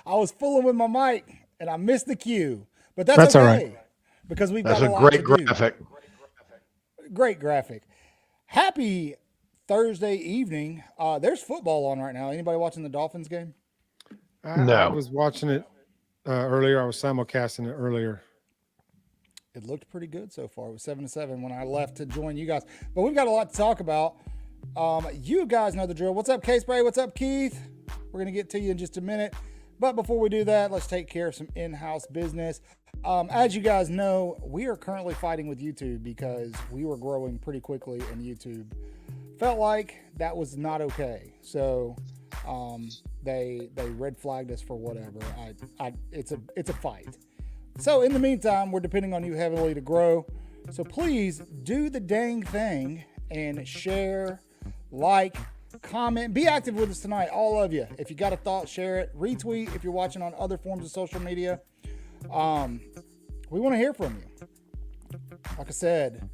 I was fooling with my mic and I missed the cue, but that's okay, all right, because we've That's got a a lot great to do. graphic. Great graphic. Happy Thursday evening. There's football on right now. Anybody watching the Dolphins game? I No. was watching it earlier. I was simulcasting it earlier. It looked pretty good so far. It was 7-7 when I left to join you guys, but we've got a lot to talk about. You guys know the drill. What's up, K-Spray? What's up, Keith? We're going to get to you in just a minute. But before we do that, let's take care of some in-house business. As you guys know, we are currently fighting with YouTube because we were growing pretty quickly and YouTube felt like that was not okay. So they red flagged us for whatever. It's a fight. So in the meantime, we're depending on you heavily to grow. So please do the dang thing and share, like, comment, be active with us tonight, all of you. If you got a thought, share it, retweet if you're watching on other forms of social media. We want to hear from you. Like I said,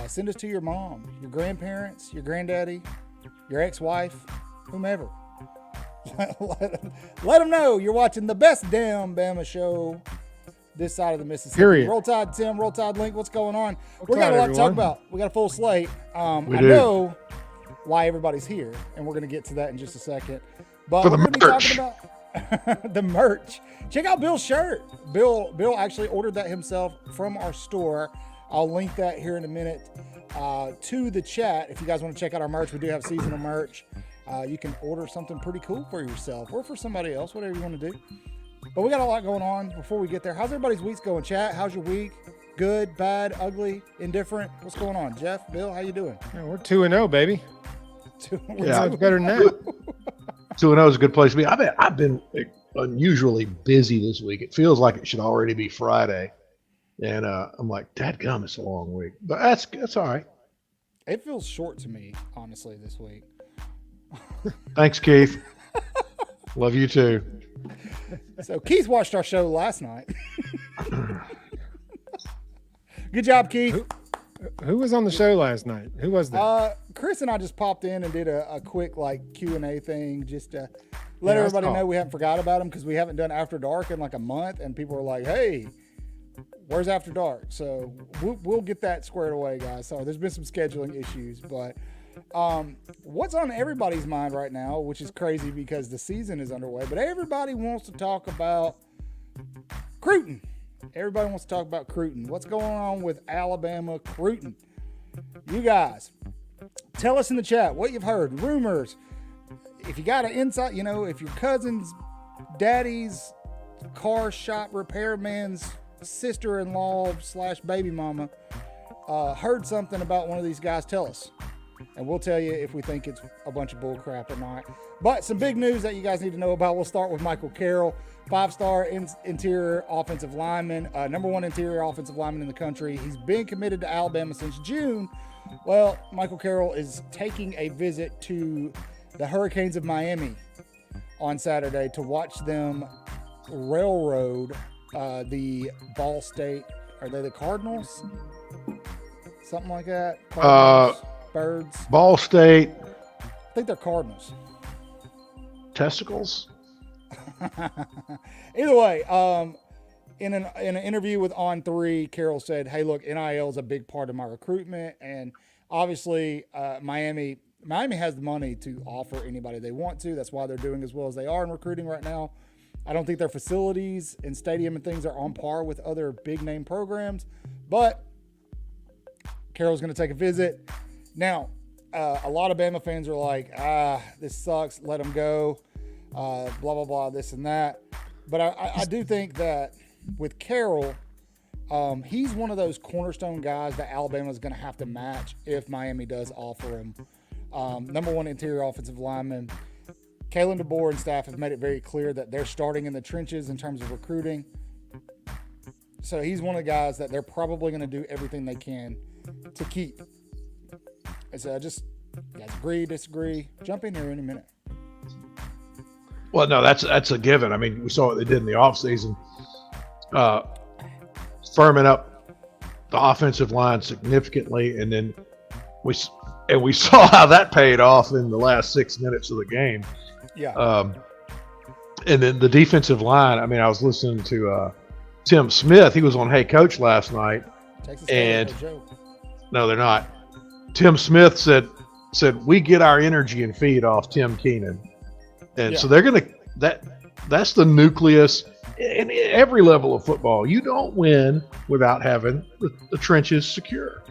send us to your mom, your grandparents, your granddaddy, your ex-wife, whomever. Let them know you're watching the best damn Bama show this side of the Mississippi. Period. Roll Tide Tim, Roll Tide Link, what's going on? Roll We got Tide, a lot to talk everyone. about. We got a full slate. I We do. know why everybody's here, and we're going to get to that in just a second. But For the we're going to be merch. talking about the merch. Check out Bill's shirt. Bill actually ordered that himself from our store. I'll link that here in a minute to the chat. If you guys want to check out our merch, we do have seasonal merch. You can order something pretty cool for yourself or for somebody else, whatever you want to do. But we got a lot going on before we get there. How's everybody's weeks going, chat? How's your week? Good, bad, ugly, indifferent? What's going on? Jeff, Bill, how you doing? Yeah, we're 2-0, baby. Yeah. Sounds better than that. 2-0 is a good place to be. I've been unusually busy this week. It feels like it should already be Friday. And I'm like, dadgum, it's a long week. But that's all right. It feels short to me, honestly, this week. Thanks, Keith. Love you too. So Keith watched our show last night. Good job, Keith. Who was on the show last night? Who was that? Chris and I just popped in and did a quick like Q&A thing just to let Yeah, I everybody saw. know we haven't forgot about him because we haven't done After Dark in like a month, and people are like, hey, where's After Dark? So we'll get that squared away, guys. Sorry, there's been some scheduling issues, but what's on everybody's mind right now, which is crazy because the season is underway, but everybody wants to talk about Cruton. Everybody wants to talk about Cruton. What's going on with Alabama Cruton? You guys, tell us in the chat what you've heard, rumors. If you got an insight, you know, if your cousin's daddy's car shop repairman's sister-in-law / baby mama heard something about one of these guys, tell us. and we'll tell you if we think it's a bunch of bull crap or not. But some big news that you guys need to know about. We'll start with Michael Carroll, 5-star interior offensive lineman, number 1 interior offensive lineman in the country. He's been committed to Alabama since June. Well, Michael Carroll is taking a visit to the Hurricanes of Miami on Saturday to watch them railroad the Ball State. Are they the Cardinals? Something like that? Cardinals, Birds. Ball State. I think they're Cardinals. Testicles. Either way, in an interview with On 3, Carroll said, hey, look, NIL is a big part of my recruitment. And obviously, Miami has the money to offer anybody they want to. That's why they're doing as well as they are in recruiting right now. I don't think their facilities and stadium and things are on par with other big name programs, but Carroll's going to take a visit. Now, a lot of Bama fans are like, this sucks, let him go, blah, blah, blah, this and that. But I do think that with Carroll, he's one of those cornerstone guys that Alabama is going to have to match if Miami does offer him. Number 1 interior offensive lineman. Kalen DeBoer and staff have made it very clear that they're starting in the trenches in terms of recruiting. So he's one of the guys that they're probably going to do everything they can to keep. And so you guys agree, disagree? Jump in here in a minute. Well, no, that's a given. I mean, we saw what they did in the offseason, firming up the offensive line significantly, and then we saw how that paid off in the last 6 minutes of the game. Yeah. And then the defensive line. I mean, I was listening to Tim Smith. He was on Hey Coach last night, and no, they're not. Tim Smith said we get our energy and feed off Tim Keenan, and so they're gonna that's the nucleus in every level of football. You don't win without having the trenches secure.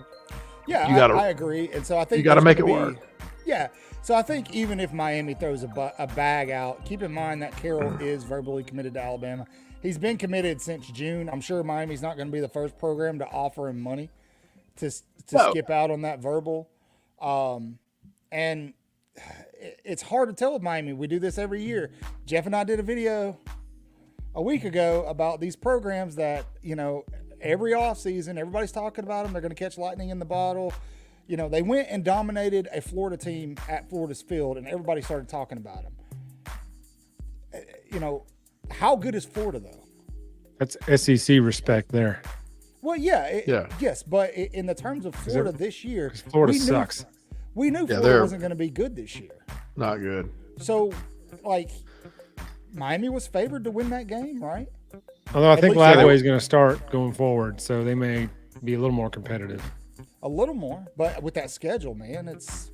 Yeah, I agree, and so I think you got to make it work. Yeah, so I think even if Miami throws a bag out, keep in mind that Carroll is verbally committed to Alabama. He's been committed since June. I'm sure Miami's not going to be the first program to offer him money to skip out on that verbal. And it's hard to tell with Miami. We do this every year. Jeff and I did a video a week ago about these programs that, every offseason, everybody's talking about them. They're going to catch lightning in the bottle. They went and dominated a Florida team at Florida's field, and everybody started talking about them. How good is Florida, though? That's SEC respect there. Well, yes, but in the terms of Florida this year, Florida sucks. We knew Florida wasn't going to be good this year. Not good. So, Miami was favored to win that game, right? Although I think Lagway is going to start going forward, so they may be a little more competitive. A little more, but with that schedule, man, it's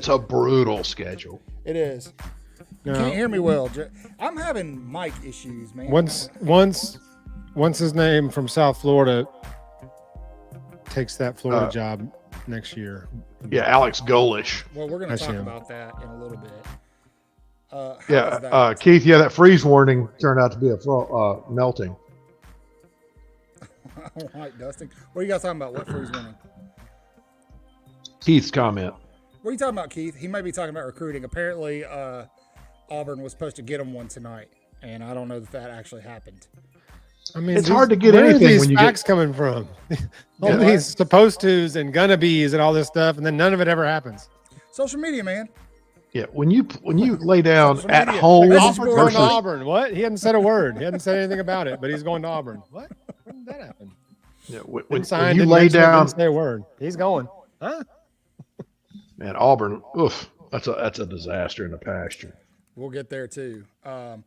a brutal schedule. It is. You can't hear me well. I'm having mic issues, man. Once his name from South Florida takes that Florida job next year. Yeah, Alex Golish. Well, we're going to talk about that in a little bit. Keith, that freeze warning turned out to be a melting. All right, Dustin. What are you guys talking about? What freeze warning? Keith's comment. What are you talking about, Keith? He might be talking about recruiting. Apparently, Auburn was supposed to get him one tonight, and I don't know if that actually happened. I mean, it's hard to get anything. Where are these facts coming from? All these supposed tos and gonna be's and all this stuff, and then none of it ever happens. Social media, man. Yeah, when you lay down at home versus Auburn, what? He hadn't said a word. He hadn't said anything about it, but he's going to Auburn. What? When did that happen? Yeah, when you lay down, didn't say a word. He's going. Huh? Man, Auburn. Oof, that's a disaster in the pasture. We'll get there too. But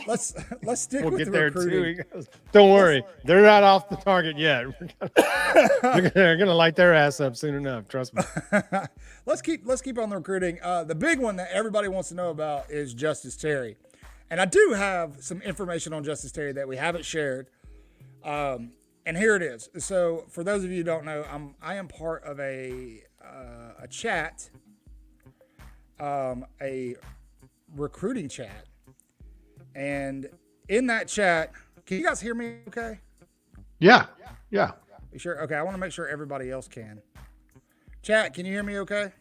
let's stick with the recruiting. Too. Goes, don't worry, they're not off the target yet. They're gonna light their ass up soon enough. Trust me. Let's keep on the recruiting. The big one that everybody wants to know about is Justus Terry, and I do have some information on Justus Terry that we haven't shared. And here it is. So for those of you who don't know, I am part of a chat, a recruiting chat, and in that chat, can you guys hear me okay? Yeah. You sure? Okay, I want to make sure everybody else can. Chat, can you hear me okay?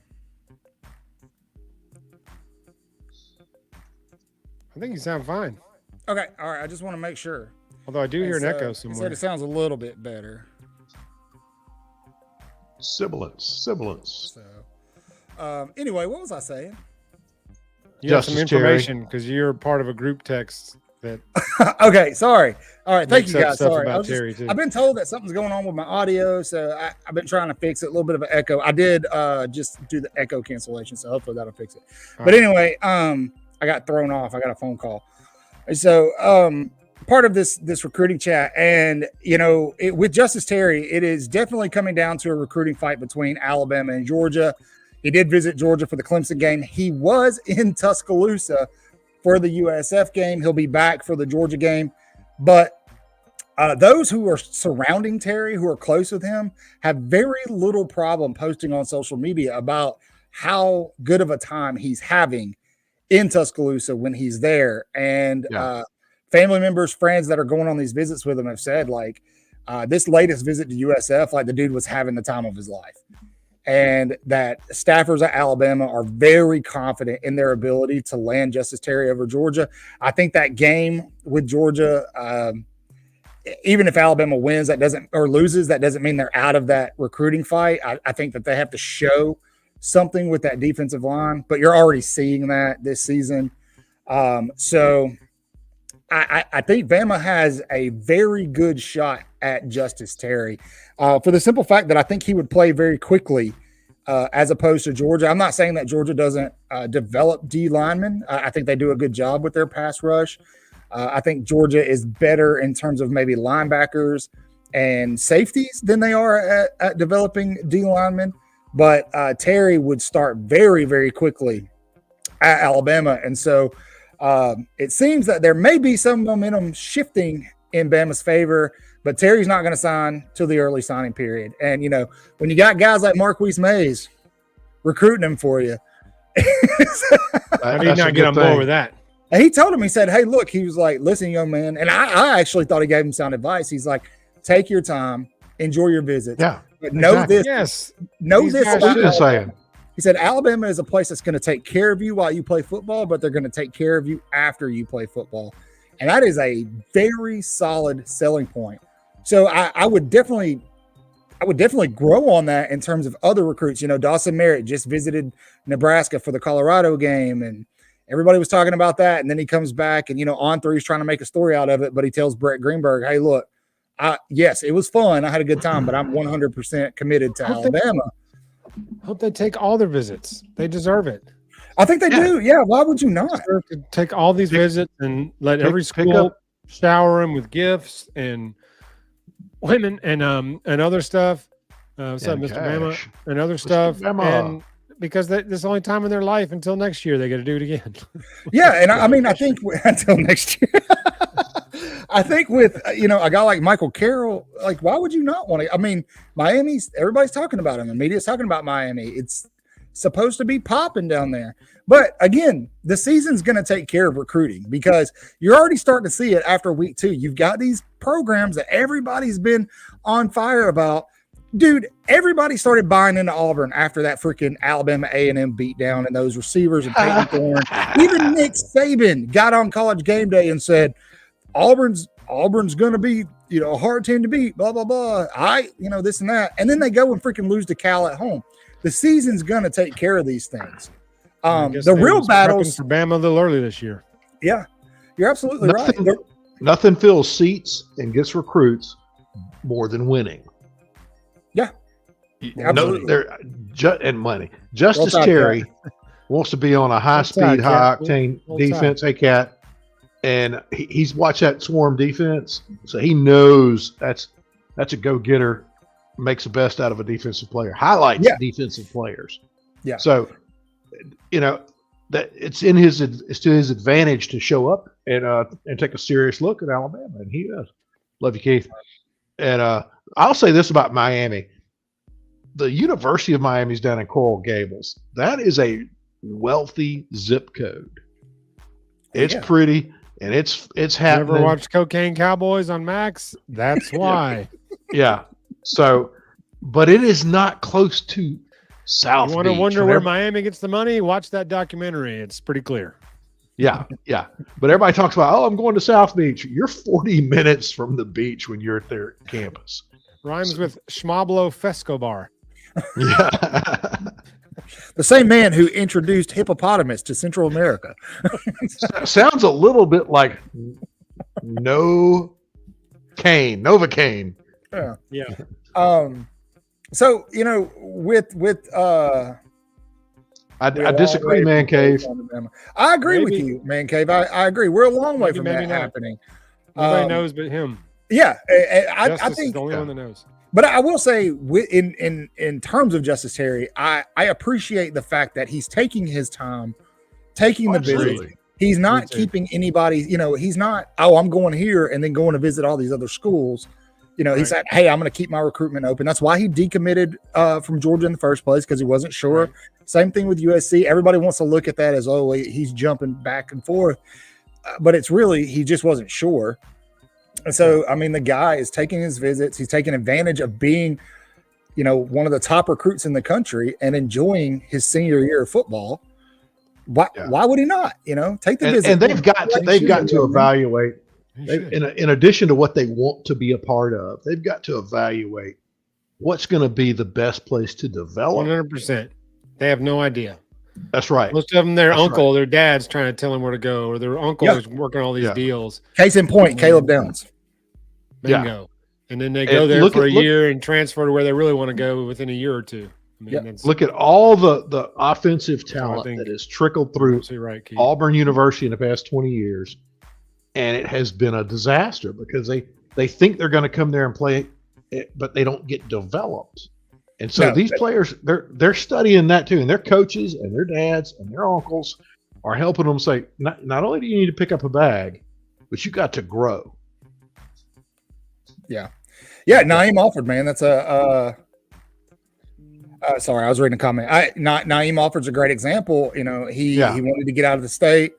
I think you sound fine. Okay, all right. I just want to make sure. Although I do hear an echo He somewhere. said it sounds a little bit better. Sibilance. So, anyway, what was I saying? You have some Justus information because you're part of a group text that Okay, sorry. All right, thank makes you up guys. stuff Sorry, about Terry too. I've been told that something's going on with my audio, so I've been trying to fix it. A little bit of an echo. I did just do the echo cancellation, so hopefully that'll fix it. But anyway, I got thrown off. I got a phone call. So part of this recruiting chat, and with Justus Terry, it is definitely coming down to a recruiting fight between Alabama and Georgia. He did visit Georgia for the Clemson game. He was in Tuscaloosa for the USF game. He'll be back for the Georgia game. But those who are surrounding Terry, who are close with him, have very little problem posting on social media about how good of a time he's having in Tuscaloosa when he's there. And family members, friends that are going on these visits with him have said, like, this latest visit to USF, like the dude was having the time of his life. And that staffers at Alabama are very confident in their ability to land Justus Terry over Georgia. I think that game with Georgia, even if Alabama wins, or loses, that doesn't mean they're out of that recruiting fight. I think that they have to show something with that defensive line, but you're already seeing that this season. So I think Bama has a very good shot at Justus Terry for the simple fact that I think he would play very quickly as opposed to Georgia. I'm not saying that Georgia doesn't develop D linemen. I think they do a good job with their pass rush. I think Georgia is better in terms of maybe linebackers and safeties than they are at developing D linemen. But Terry would start very, very quickly at Alabama. And so it seems that there may be some momentum shifting in Bama's favor, but Terry's not going to sign till the early signing period. And, when you got guys like Marquise Mays recruiting him for you. How did he not get on board with that? And he told him, he said, hey, look, he was like, listen, young man. And I actually thought he gave him sound advice. He's like, take your time, enjoy your visits. Yeah. But know this. Yes. Know this. Saying. He said, Alabama is a place that's going to take care of you while you play football, but they're going to take care of you after you play football. And that is a very solid selling point. So I would definitely grow on that in terms of other recruits. Dawson Merritt just visited Nebraska for the Colorado game, and everybody was talking about that. And then he comes back, and On3's trying to make a story out of it, but he tells Brett Greenberg, hey, look, yes, it was fun. I had a good time, but I'm 100% committed to Alabama. Hope they take all their visits. They deserve it. I think they do. Yeah. Why would you not? To take all these visits and let every school shower them with gifts and women and other stuff. What's up, Mr. Bama? And other stuff. And because this is the only time in their life until next year they got to do it again. Yeah. And I think until next year. I think with, a guy like Michael Carroll, like, why would you not want to? I mean, everybody's talking about him. The media's talking about Miami. It's supposed to be popping down there. But again, the season's going to take care of recruiting because you're already starting to see it after week 2. You've got these programs that everybody's been on fire about. Dude, everybody started buying into Auburn after that freaking Alabama A&M beatdown and those receivers and Peyton Thorne. Even Nick Saban got on College Game Day and said, Auburn's going to be, a hard team to beat, blah, blah, blah. This and that. And then they go and freaking lose to Cal at home. The season's going to take care of these things. The real battles for Bama a little early this year. Yeah, you're absolutely right. Nothing fills seats and gets recruits more than winning. Yeah, absolutely. And money. Justus Terry wants to be on a high-speed, high-octane defense. Hey, Cat. And he's watched that swarm defense, so he knows that's a go-getter, makes the best out of a defensive player, highlights defensive players. Yeah. So, that it's to his advantage to show up and take a serious look at Alabama, and he does. Love you, Keith. And I'll say this about Miami: the University of Miami's down in Coral Gables. That is a wealthy zip code. It's pretty. And it's happening. Never watched Cocaine Cowboys on Max? That's why. Yeah. So, but it is not close to South Beach. You want to wonder where Miami gets the money? Watch that documentary. It's pretty clear. Yeah. But everybody talks about, I'm going to South Beach. You're 40 minutes from the beach when you're at their campus. Rhymes with Schmablo Fescobar. Yeah. The same man who introduced hippopotamus to Central America. Sounds a little bit like Novocaine. Yeah. So, with I disagree, Man Cave. I agree with you, Man Cave. I agree. We're a long way from that happening. Nobody knows but him. Yeah, I think is the only one that knows. But I will say, in terms of Justus Terry, I appreciate the fact that he's taking his time, taking the visit. He's not keeping anybody. He's not. I'm going here and then going to visit all these other schools. He said, "Hey, I'm going to keep my recruitment open." That's why he decommitted from Georgia in the first place, because he wasn't sure. Right. Same thing with USC. Everybody wants to look at that as, he's jumping back and forth, but it's really he just wasn't sure. And so, the guy is taking his visits. He's taking advantage of being, one of the top recruits in the country and enjoying his senior year of football. Why would he not? Take the visit. And they've got to evaluate. In addition to what they want to be a part of, they've got to evaluate what's going to be the best place to develop. 100%. They have no idea. That's right. Most of them, their dad's trying to tell them where to go, or their uncle is working all these deals. Case in point, Caleb Downs. Bingo. Yeah. And then they go there for a year and transfer to where they really want to go within a year or two. Look at all the offensive talent that has trickled through Auburn University in the past 20 years. And it has been a disaster because they think they're going to come there and play, but they don't get developed. And so these players, they're studying that too. And their coaches and their dads and their uncles are helping them say, not only do you need to pick up a bag, but you got to grow. Yeah. Naeem Alford, man. That's sorry, I was reading a comment. Naeem Alford's a great example. He wanted to get out of the state.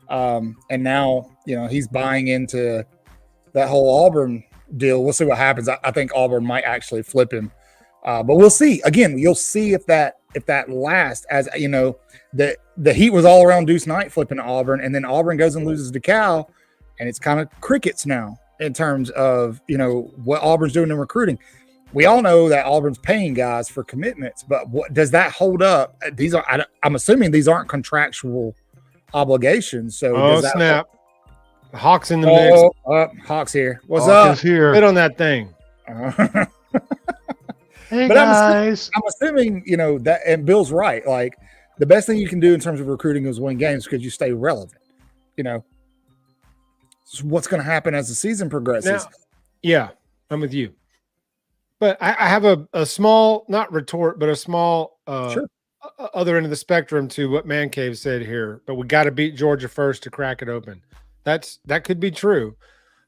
And now, he's buying into that whole Auburn deal. We'll see what happens. I think Auburn might actually flip him. But we'll see. Again, you'll see if that lasts. As the heat was all around Deuce Knight flipping to Auburn, and then Auburn goes and loses to Cal, and it's kind of crickets now in terms of what Auburn's doing in recruiting. We all know that Auburn's paying guys for commitments, but what does that hold up? I'm assuming these aren't contractual obligations. So snap! Hawks in the mix. Hawks here. What's up? Here. Hit on that thing. Hey but guys, I'm assuming that, and Bill's right. Like the best thing you can do in terms of recruiting is win games because you stay relevant. So what's going to happen as the season progresses? Now, I'm with you. But I have a small, not retort, but a small other end of the spectrum to what Man Cave said here. But we got to beat Georgia first to crack it open. That could be true.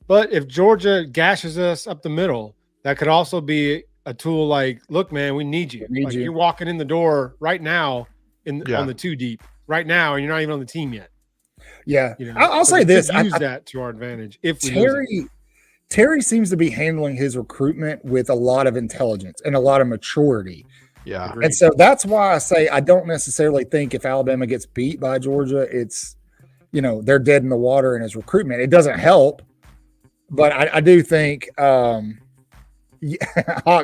But if Georgia gashes us up the middle, that could also be a tool like, look, man, we need you. You're walking in the door right now on the 2 deep right now, and you're not even on the team yet. Yeah. I'll say this. Use that to our advantage. If Terry seems to be handling his recruitment with a lot of intelligence and a lot of maturity. Yeah. Agreed. And so that's why I say I don't necessarily think if Alabama gets beat by Georgia, it's, they're dead in the water in his recruitment. It doesn't help. But I do think Hawk,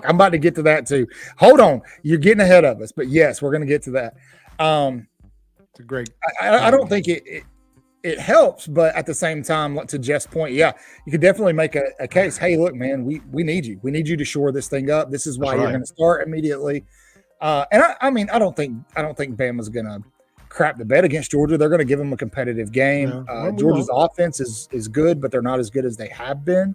I'm about to get to that too. Hold on. You're getting ahead of us. But yes, we're going to get to that. It's a great I don't think it helps, but at the same time, to Jeff's point, you could definitely make a case. Hey, look, man, we need you. We need you to shore this thing up. This is why you're going to start immediately. And I don't think Bama's going to crap the bed against Georgia. They're going to give them a competitive game. Georgia's offense is good, but they're not as good as they have been.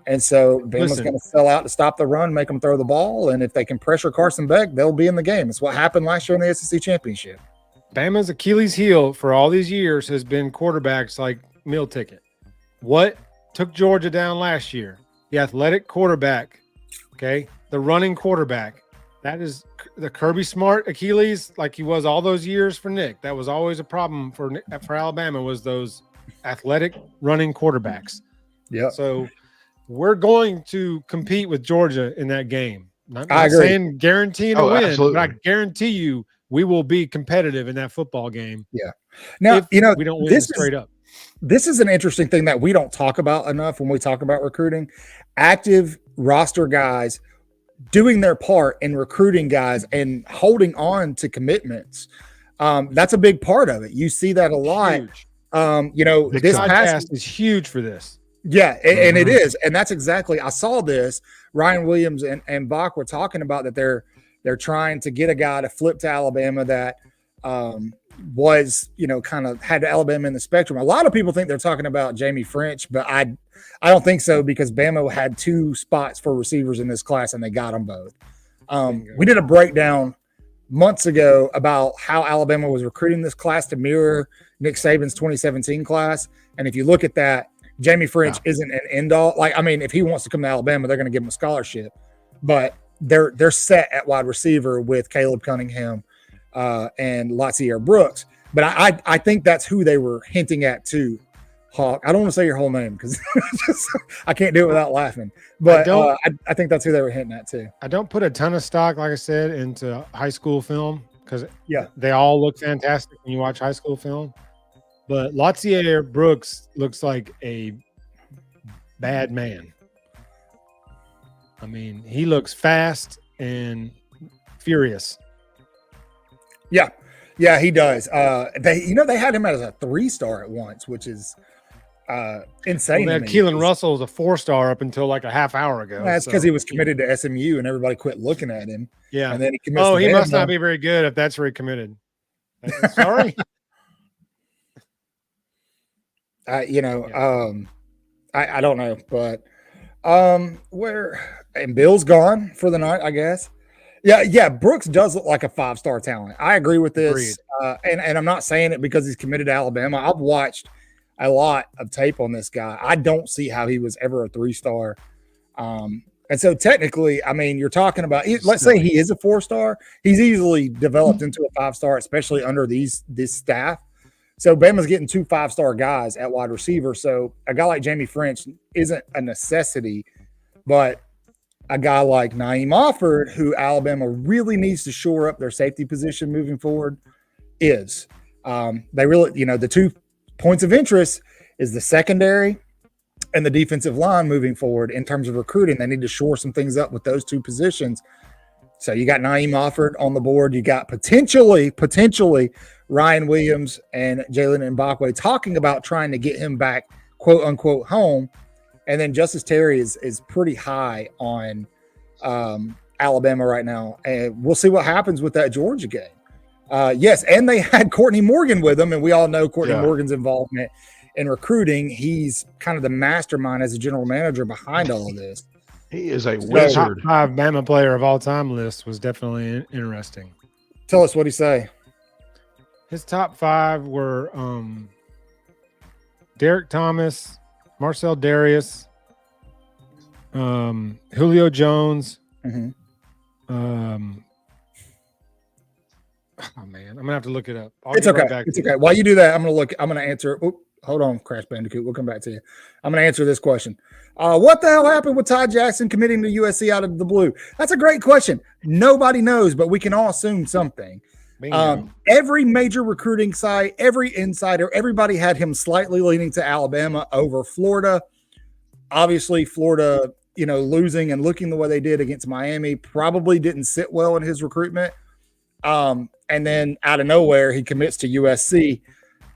And so Bama's going to sell out to stop the run, make them throw the ball. And if they can pressure Carson Beck, they'll be in the game. It's what happened last year in the SEC championship. Bama's Achilles heel for all these years has been quarterbacks like meal ticket. What took Georgia down last year? The athletic quarterback, the running quarterback. That is the Kirby Smart Achilles, like he was all those years for Nick. That was always a problem for Alabama, was those athletic running quarterbacks. Yeah. So we're going to compete with Georgia in that game. I agree. Saying guaranteeing a win, absolutely. but I guarantee you we will be competitive in that football game. Yeah. Now, we don't win straight up. This is an interesting thing that we don't talk about enough when we talk about recruiting. Active roster guys doing their part in recruiting guys and holding on to commitments. That's a big part of it. You see that a lot. Huge. This podcast is huge for this. Yeah, and it is. And that's exactly, I saw this. Ryan Williams and Bach were talking about that they're trying to get a guy to flip to Alabama that was, kind of had Alabama in the spectrum. A lot of people think they're talking about Jamie French, but I don't think so, because Bama had 2 spots for receivers in this class and they got them both. We did a breakdown months ago about how Alabama was recruiting this class to mirror Nick Saban's 2017 class. And if you look at that, Jamie French isn't an end all. If he wants to come to Alabama, they're going to give him a scholarship, but they're set at wide receiver with Caleb Cunningham and Latsier Brooks. But I think that's who they were hinting at too. Hawk. I don't want to say your whole name because I can't do it without laughing. But I think that's who they were hinting at too. I don't put a ton of stock, like I said, into high school film because they all look fantastic when you watch high school film. But Latsier Brooks looks like a bad man. I mean, he looks fast and furious. Yeah, he does. They had him as a 3-star at once, which is insane. Well, Keelan Russell was a 4-star up until like a half hour ago. That's because he was committed to SMU and everybody quit looking at him. Yeah. And then he commits he must not be very good if that's where he committed. Sorry. I don't know, but and Bill's gone for the night, I guess. Yeah. Brooks does look like a 5-star talent. I agree with this. And I'm not saying it because he's committed to Alabama. I've watched a lot of tape on this guy. I don't see how he was ever a 3-star. And so technically, you're talking about, let's say he is a 4-star. He's easily developed into a 5-star, especially under this staff. So Bama's getting 2 5-star guys at wide receiver. So a guy like Jamie French isn't a necessity, but a guy like Naeem Offord, who Alabama really needs to shore up their safety position moving forward, is. They really, the 2 points of interest is the secondary and the defensive line moving forward in terms of recruiting. They need to shore some things up with those 2 positions. So you got Naeem Offord on the board. You got potentially Ryan Williams and Jalen Mbakwe talking about trying to get him back, quote unquote, home. And then Justus Terry is pretty high on Alabama right now. And we'll see what happens with that Georgia game. Yes, and they had Courtney Morgan with them, and we all know Courtney Morgan's involvement in recruiting. He's kind of the mastermind as a general manager behind all of this. He is a wizard. Top 5 Bama player of all time list was definitely interesting. Tell us what he say. His top 5 were Derek Thomas, Marcel Darius, Julio Jones. Mm-hmm. Oh man, I'm gonna have to look it up. It's okay. It's okay. While you do that, I'm gonna answer. Hold on, Crash Bandicoot. We'll come back to you. I'm gonna answer this question. What the hell happened with Ty Jackson committing to USC out of the blue? That's a great question. Nobody knows, but we can all assume something. Every major recruiting site, every insider, everybody had him slightly leaning to Alabama over Florida. Obviously, Florida, losing and looking the way they did against Miami probably didn't sit well in his recruitment. And then out of nowhere, he commits to USC.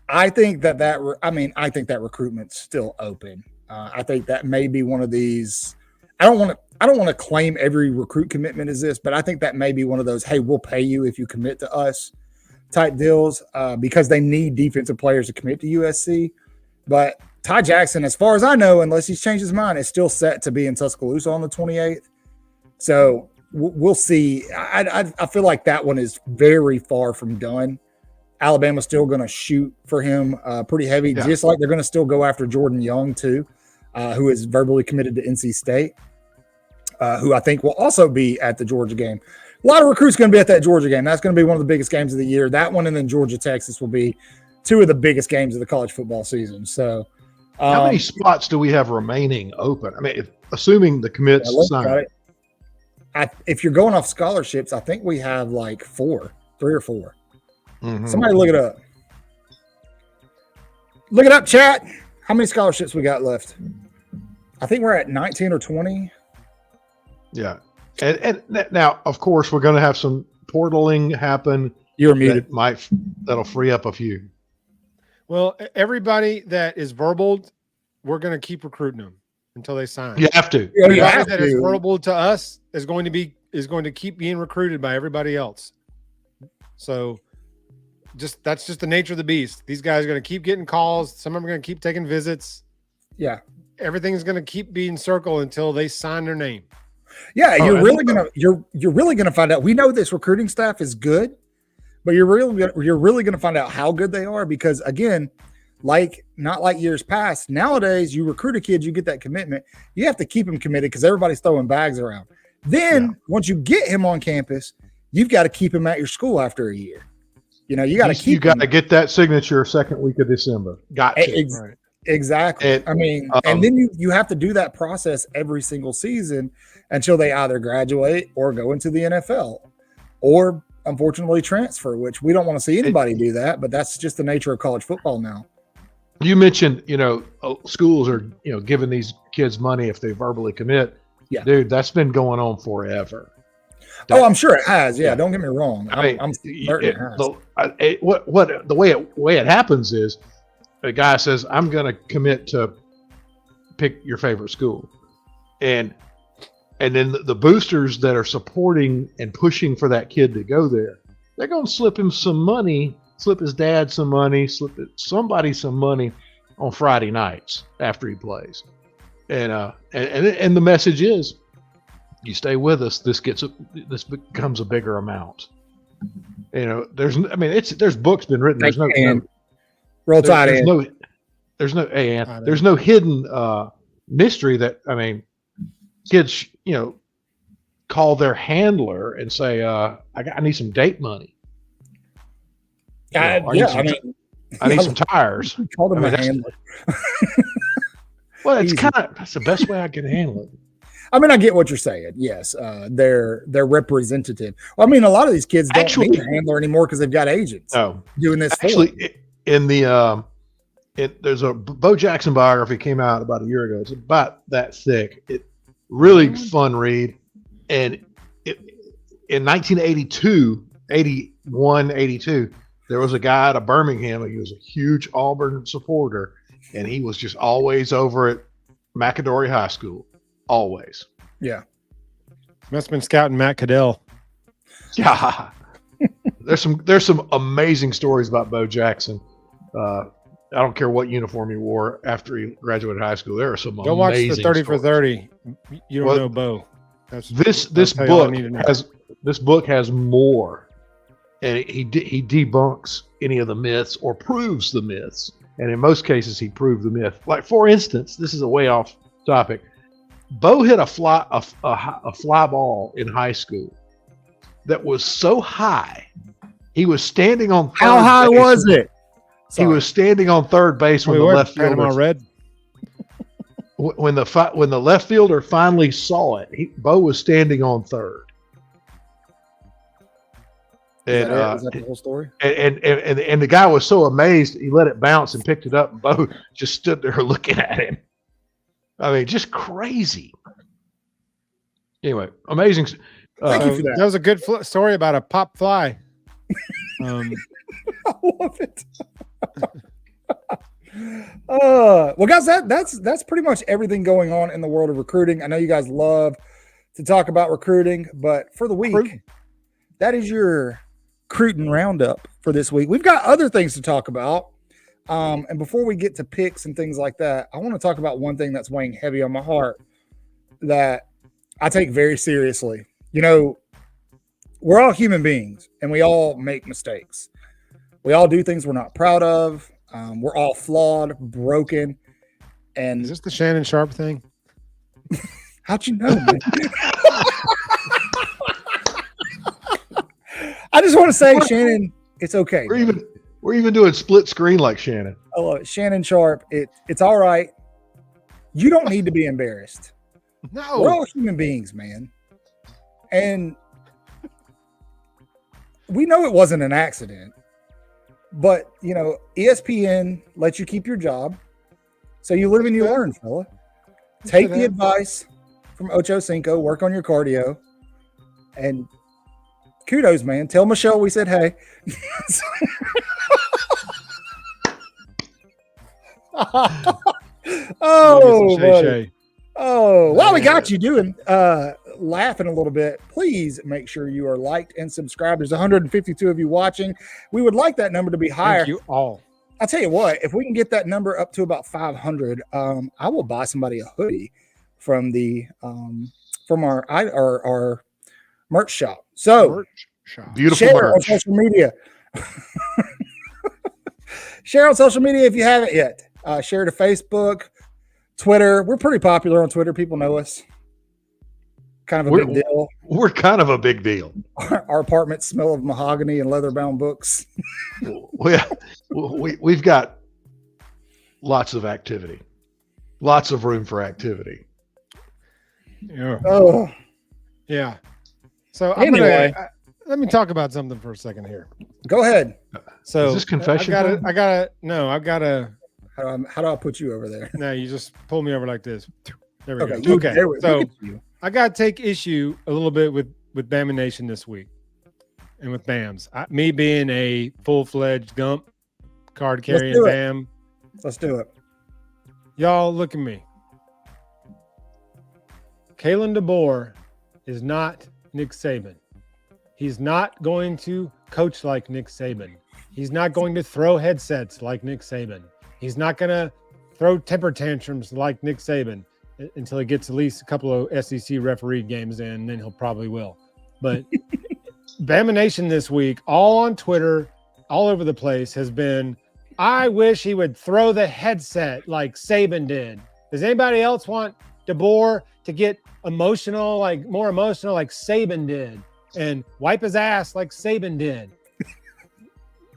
I think that recruitment's still open. I think that may be one of these. I don't want to claim every recruit commitment is this, but I think that may be one of those, hey, we'll pay you if you commit to us type deals, because they need defensive players to commit to USC. But Ty Jackson, as far as I know, unless he's changed his mind, is still set to be in Tuscaloosa on the 28th. So we'll see. I feel like that one is very far from done. Alabama's still going to shoot for him pretty heavy, just like they're going to still go after Jordan Young too, who is verbally committed to NC State, who I think will also be at the Georgia game. A lot of recruits going to be at that Georgia game. That's going to be one of the biggest games of the year. That one and then Georgia, Texas will be 2 of the biggest games of the college football season. So how many spots do we have remaining open? I mean, assuming the commits sign. If you're going off scholarships, I think we have like 4. 3 or 4. Somebody look it up. Look it up, chat. How many scholarships we got left? I think we're at 19 or 20. Yeah. And now, of course, we're going to have some portaling happen. You're muted. That'll free up a few. Well, everybody that is verbaled, we're going to keep recruiting them until they sign. You have to. Everybody that is verbal to us is going to keep being recruited by everybody else. So that's just the nature of the beast. These guys are going to keep getting calls. Some of them are going to keep taking visits. Yeah. Everything's going to keep being circled until they sign their name. Yeah, you're really gonna find out. We know this recruiting staff is good, but you're really gonna find out how good they are, because again, not like years past. Nowadays, you recruit a kid, you get that commitment. You have to keep him committed because everybody's throwing bags around. Then once you get him on campus, you've got to keep him at your school after a year. You got to You got to get that signature second week of December. Right. Exactly. And then you have to do that process every single season until they either graduate or go into the NFL or unfortunately transfer, which we don't want to see anybody do that, but that's just the nature of college football now. You mentioned, schools are, giving these kids money if they verbally commit. Yeah. Dude, that's been going on forever. I'm sure it has. Yeah. Don't get me wrong. I'm certain it has. The way it happens is, a guy says, I'm going to commit to pick your favorite school. And then the boosters that are supporting and pushing for that kid to go there, they're going to slip him some money, slip his dad some money, somebody some money on Friday nights after he plays. And the message is, you stay with us, this becomes a bigger amount. There's books been written. There's no hidden mystery that, kids, call their handler and say, I need some date money. I need some tires. Call them a handler. Well, that's the best way I can handle it. I get what you're saying. Yes, they're representative. Well, a lot of these kids don't need a handler anymore because they've got agents doing this. Actually, there's a Bo Jackson biography came out about a year ago. It's about that thick. It really fun read. And in 1982, 81, 82, there was a guy out of Birmingham. He was a huge Auburn supporter, and he was just always over at McAdory High School. Always. Yeah. Must have been scouting Matt Caddell. Yeah. There's some amazing stories about Bo Jackson. I don't care what uniform he wore after he graduated high school. There are some amazing watch the 30 stories. for 30. You don't know Bo. This book has more, and he debunks any of the myths or proves the myths. And in most cases, he proved the myth. Like, for instance, this is a way off topic. Bo hit a fly ball in high school that was so high, he was standing on third How high base. was it? He was standing on third base when the left fielder red. When the left fielder finally saw it, Bo was standing on third. Is that the whole story? And the guy was so amazed, he let it bounce and picked it up. And Bo just stood there looking at him. Just crazy. Anyway, amazing. Thank you for that. That was a good story about a pop fly. I love it. Well, guys, that's pretty much everything going on in the world of recruiting. I know you guys love to talk about recruiting, but for the week, that is your recruiting roundup for this week. We've got other things to talk about. And before we get to picks and things like that, I want to talk about one thing that's weighing heavy on my heart that I take very seriously. We're all human beings and we all make mistakes. We all do things we're not proud of. We're all flawed, broken. And is this the Shannon Sharp thing? How'd you know, man? I just want to say, Shannon, it's okay. We're even doing split screen like Shannon. I love it. Shannon Sharp, it's all right. You don't need to be embarrassed. No. We're all human beings, man. And we know it wasn't an accident, but ESPN lets you keep your job. So you live and you learn, fella. Take the advice from Ocho Cinco, work on your cardio, and kudos, man. Tell Michelle we said hey. Oh, buddy. Oh, while we got you doing laughing a little bit, please make sure you are liked and subscribed. There's 152 of you watching. We would like that number to be higher. Thank you all. I'll tell you what, if we can get that number up to about 500, I will buy somebody a hoodie from the from our merch shop. So beautiful share merch on social media. Share on social media if you haven't yet. Share to Facebook, Twitter. We're pretty popular on Twitter. People know us. Kind of a big deal. We're kind of a big deal. Our apartments smell of mahogany and leather-bound books. We've got lots of activity, lots of room for activity. Yeah. Oh, yeah. So anyway, let me talk about something for a second here. Go ahead. So is this confession? I gotta. How do I put you over there? No, you just pull me over like this. There we Okay. go. Okay. So you. I gotta take issue a little bit with Bama Nation this week, and with Bams. Me being a full-fledged Gump card carrying Bam. Let's do it. Y'all look at me. Kalen DeBoer is not Nick Saban. He's not going to coach like Nick Saban. He's not going to throw headsets like Nick Saban. He's not going to throw temper tantrums like Nick Saban until he gets at least a couple of SEC referee games in, and then he'll probably will. But Bama Nation this week, all on Twitter, all over the place, has been, I wish he would throw the headset like Saban did. Does anybody else want DeBoer to get emotional, more emotional like Saban did, and wipe his ass like Saban did?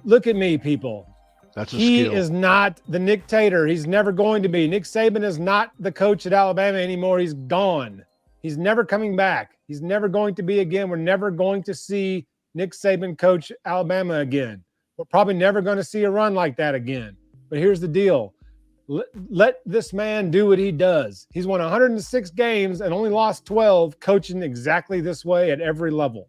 Look at me, people. That's a he skill. is not the Nick Tater. He's never going to be. Nick Saban is not the coach at Alabama anymore. He's gone. He's never coming back. He's never going to be again. We're never going to see Nick Saban coach Alabama again. We're probably never going to see a run like that again. But here's the deal. Let this man do what he does. He's won 106 games and only lost 12 coaching exactly this way at every level.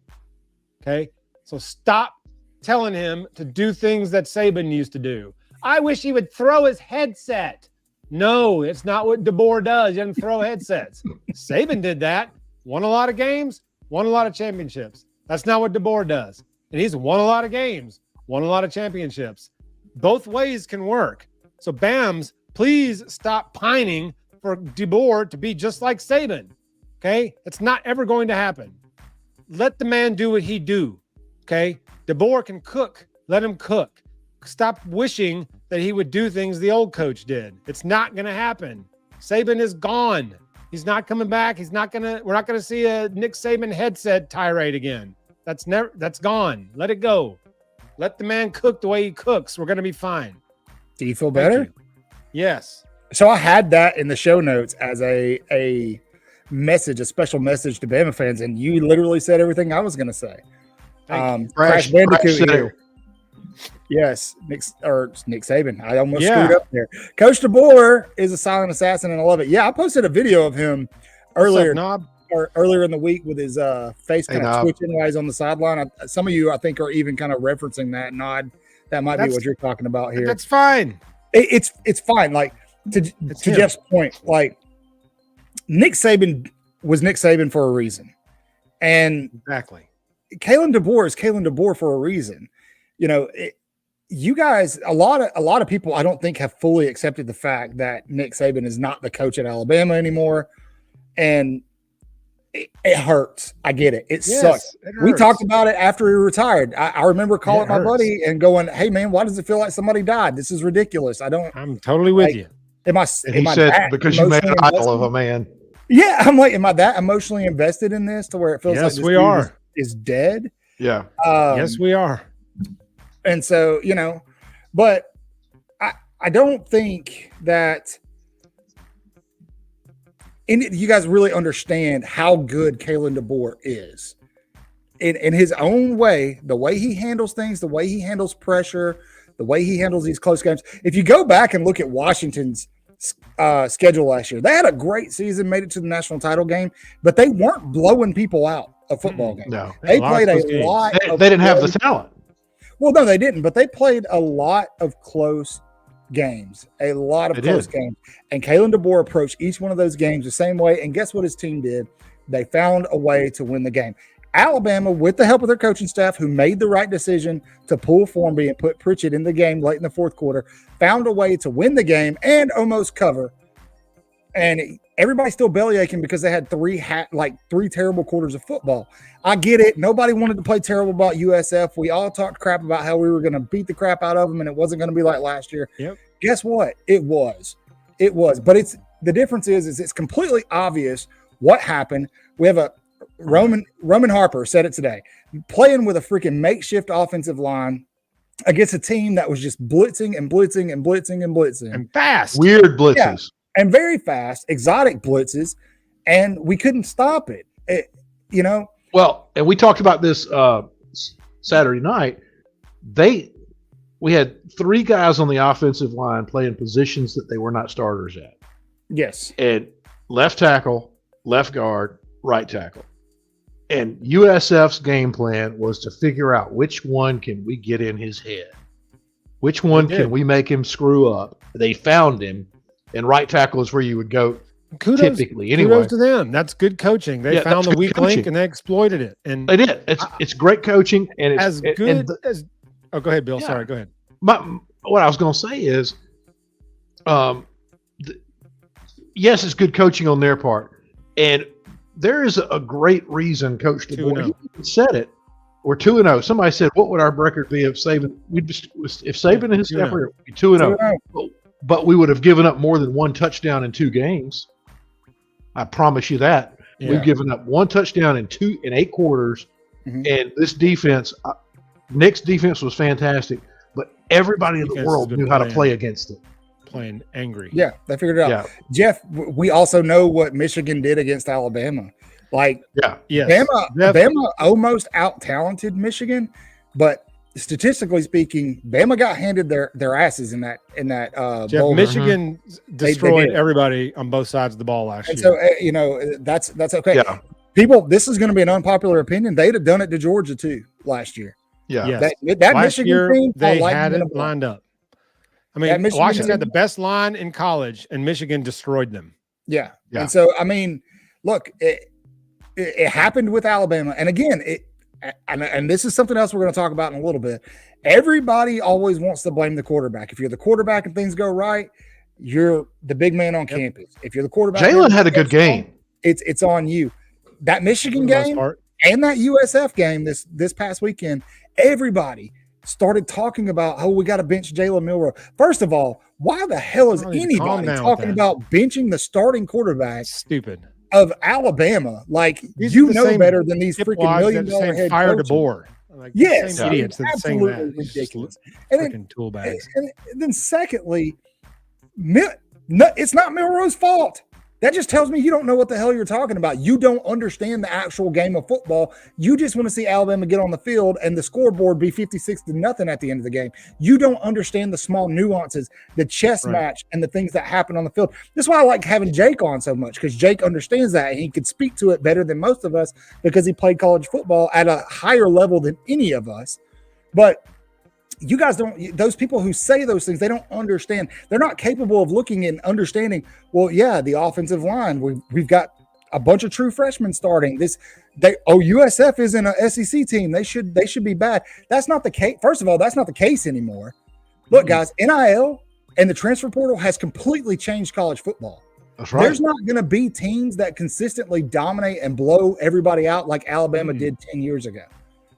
Okay? So stop telling him to do things that Saban used to do. I wish he would throw his headset. No, it's not what DeBoer does. He doesn't throw headsets. Saban did that. Won a lot of games, won a lot of championships. That's not what DeBoer does. And he's won a lot of games, won a lot of championships. Both ways can work. So Bams, please stop pining for DeBoer to be just like Saban. Okay? It's not ever going to happen. Let the man do what he do. Okay? DeBoer can cook. Let him cook. Stop wishing that he would do things the old coach did. It's not going to happen. Saban is gone. He's not coming back. We're not going to see a Nick Saban headset tirade again. That's gone. Let it go. Let the man cook the way he cooks. We're going to be fine. Do you feel better? Yes. So I had that in the show notes as a message, a special message to Bama fans, and you literally said everything I was going to say. Crash Bandicoot here. Yes, Nick Saban. I almost screwed up there. Coach DeBoer is a silent assassin, and I love it. Yeah, I posted a video of him earlier in the week with his face kind of twitching while he's on the sideline. Some of you, I think, are even kind of referencing that nod. That might be what you're talking about here. That's fine. It's fine. Like to Jeff's point, like Nick Saban was Nick Saban for a reason, and exactly. Kalen DeBoer is Kalen DeBoer for a reason. You guys, a lot of people, I don't think, have fully accepted the fact that Nick Saban is not the coach at Alabama anymore, and it hurts. I get it. It sucks. We talked about it after he retired. I remember calling my buddy and going, "Hey man, why does it feel like somebody died? This is ridiculous. I'm totally with you." He said, because you made an idol of a man. Yeah, I'm like, am I that emotionally invested in this to where it feels like this we are is dead? Yeah. Yes, we are. And so, but I don't think that you guys really understand how good Kalen DeBoer is. in his own way, the way he handles things, the way he handles pressure, the way he handles these close games. If you go back and look at Washington's schedule last year, they had a great season, made it to the national title game, but they weren't blowing people out of football games. No, they played a lot. They didn't have the talent. Well, no, they didn't, but they played a lot of close games, games. And Kalen DeBoer approached each one of those games the same way. And guess what his team did? They found a way to win the game. Alabama, with the help of their coaching staff, who made the right decision to pull Formby and put Pritchett in the game late in the fourth quarter, found a way to win the game and almost cover. And everybody's still belly aching because they had three terrible quarters of football. I get it. Nobody wanted to play terrible about USF. We all talked crap about how we were going to beat the crap out of them and it wasn't going to be like last year. Yep. Guess what? It was. But the difference is it's completely obvious what happened. We have a Roman Harper said it today, playing with a freaking makeshift offensive line against a team that was just blitzing and blitzing and blitzing and blitzing. And fast. Weird blitzes. Yeah, and very fast, exotic blitzes, and we couldn't stop it. Well, and we talked about this Saturday night. We had three guys on the offensive line playing positions that they were not starters at. Yes. And left tackle, left guard, right tackle. And USF's game plan was to figure out which one can we get in his head. Which one can we make him screw up? They found him, and right tackle is where you would go typically. Anyway, kudos to them. That's good coaching. They found the weak link and they exploited it. And they did. It's great coaching, and it's as good as. Oh, go ahead, Bill. Yeah. Sorry, go ahead. What I was going to say is, yes, it's good coaching on their part, and there is a great reason Coach DeBoer said it. We're 2-0. Somebody said, "What would our record be if Saban? If Saban and his staff were 2-0, but we would have given up more than one touchdown in 2 games. I promise you that. Yeah. We've given up 1 touchdown in 8 quarters, and this defense, Nick's defense was fantastic, but everybody in the world knew how to play against it. Playing angry. Yeah, they figured it out. Yeah. Jeff, we also know what Michigan did against Alabama. Bama almost out-talented Michigan, but statistically speaking, Bama got handed their asses in that Jeff, bowl. Michigan destroyed everybody on both sides of the ball last year. So, that's okay. Yeah. People, this is going to be an unpopular opinion. They'd have done it to Georgia too last year. Yeah. Yes. That last Michigan year, team, they had it lined up. I mean, Washington had the best line in college, and Michigan destroyed them. Yeah. And so, I mean, look, it happened with Alabama. And again, and this is something else we're going to talk about in a little bit. Everybody always wants to blame the quarterback. If you're the quarterback and things go right, you're the big man on campus. If you're the quarterback, Jalen had a good game. It's on you. That Michigan game and that USF game this past weekend, everybody started talking about, we got to bench Jalen Milroe. First of all, why the hell is anybody talking about benching the starting quarterback? Stupid. Of Alabama, like better than these freaking $1 million head fire coaches. DeBoer. Like, yes, idiots that saying that. Ridiculous. And tool bags. And then secondly, it's not Milroe's fault. That just tells me you don't know what the hell you're talking about. You don't understand the actual game of football. You just want to see Alabama get on the field and the scoreboard be 56-0 at the end of the game. You don't understand the small nuances, the chess match, and the things that happen on the field. That's why I like having Jake on so much, because Jake understands that, and he could speak to it better than most of us because he played college football at a higher level than any of us. But you guys don't, those people who say those things, they don't understand. They're not capable of looking and understanding, the offensive line, we've got a bunch of true freshmen starting. USF isn't an SEC team. They should be bad. That's not the case. First of all, that's not the case anymore. Look, guys, NIL and the transfer portal has completely changed college football. That's right. There's not going to be teams that consistently dominate and blow everybody out like Alabama did 10 years ago.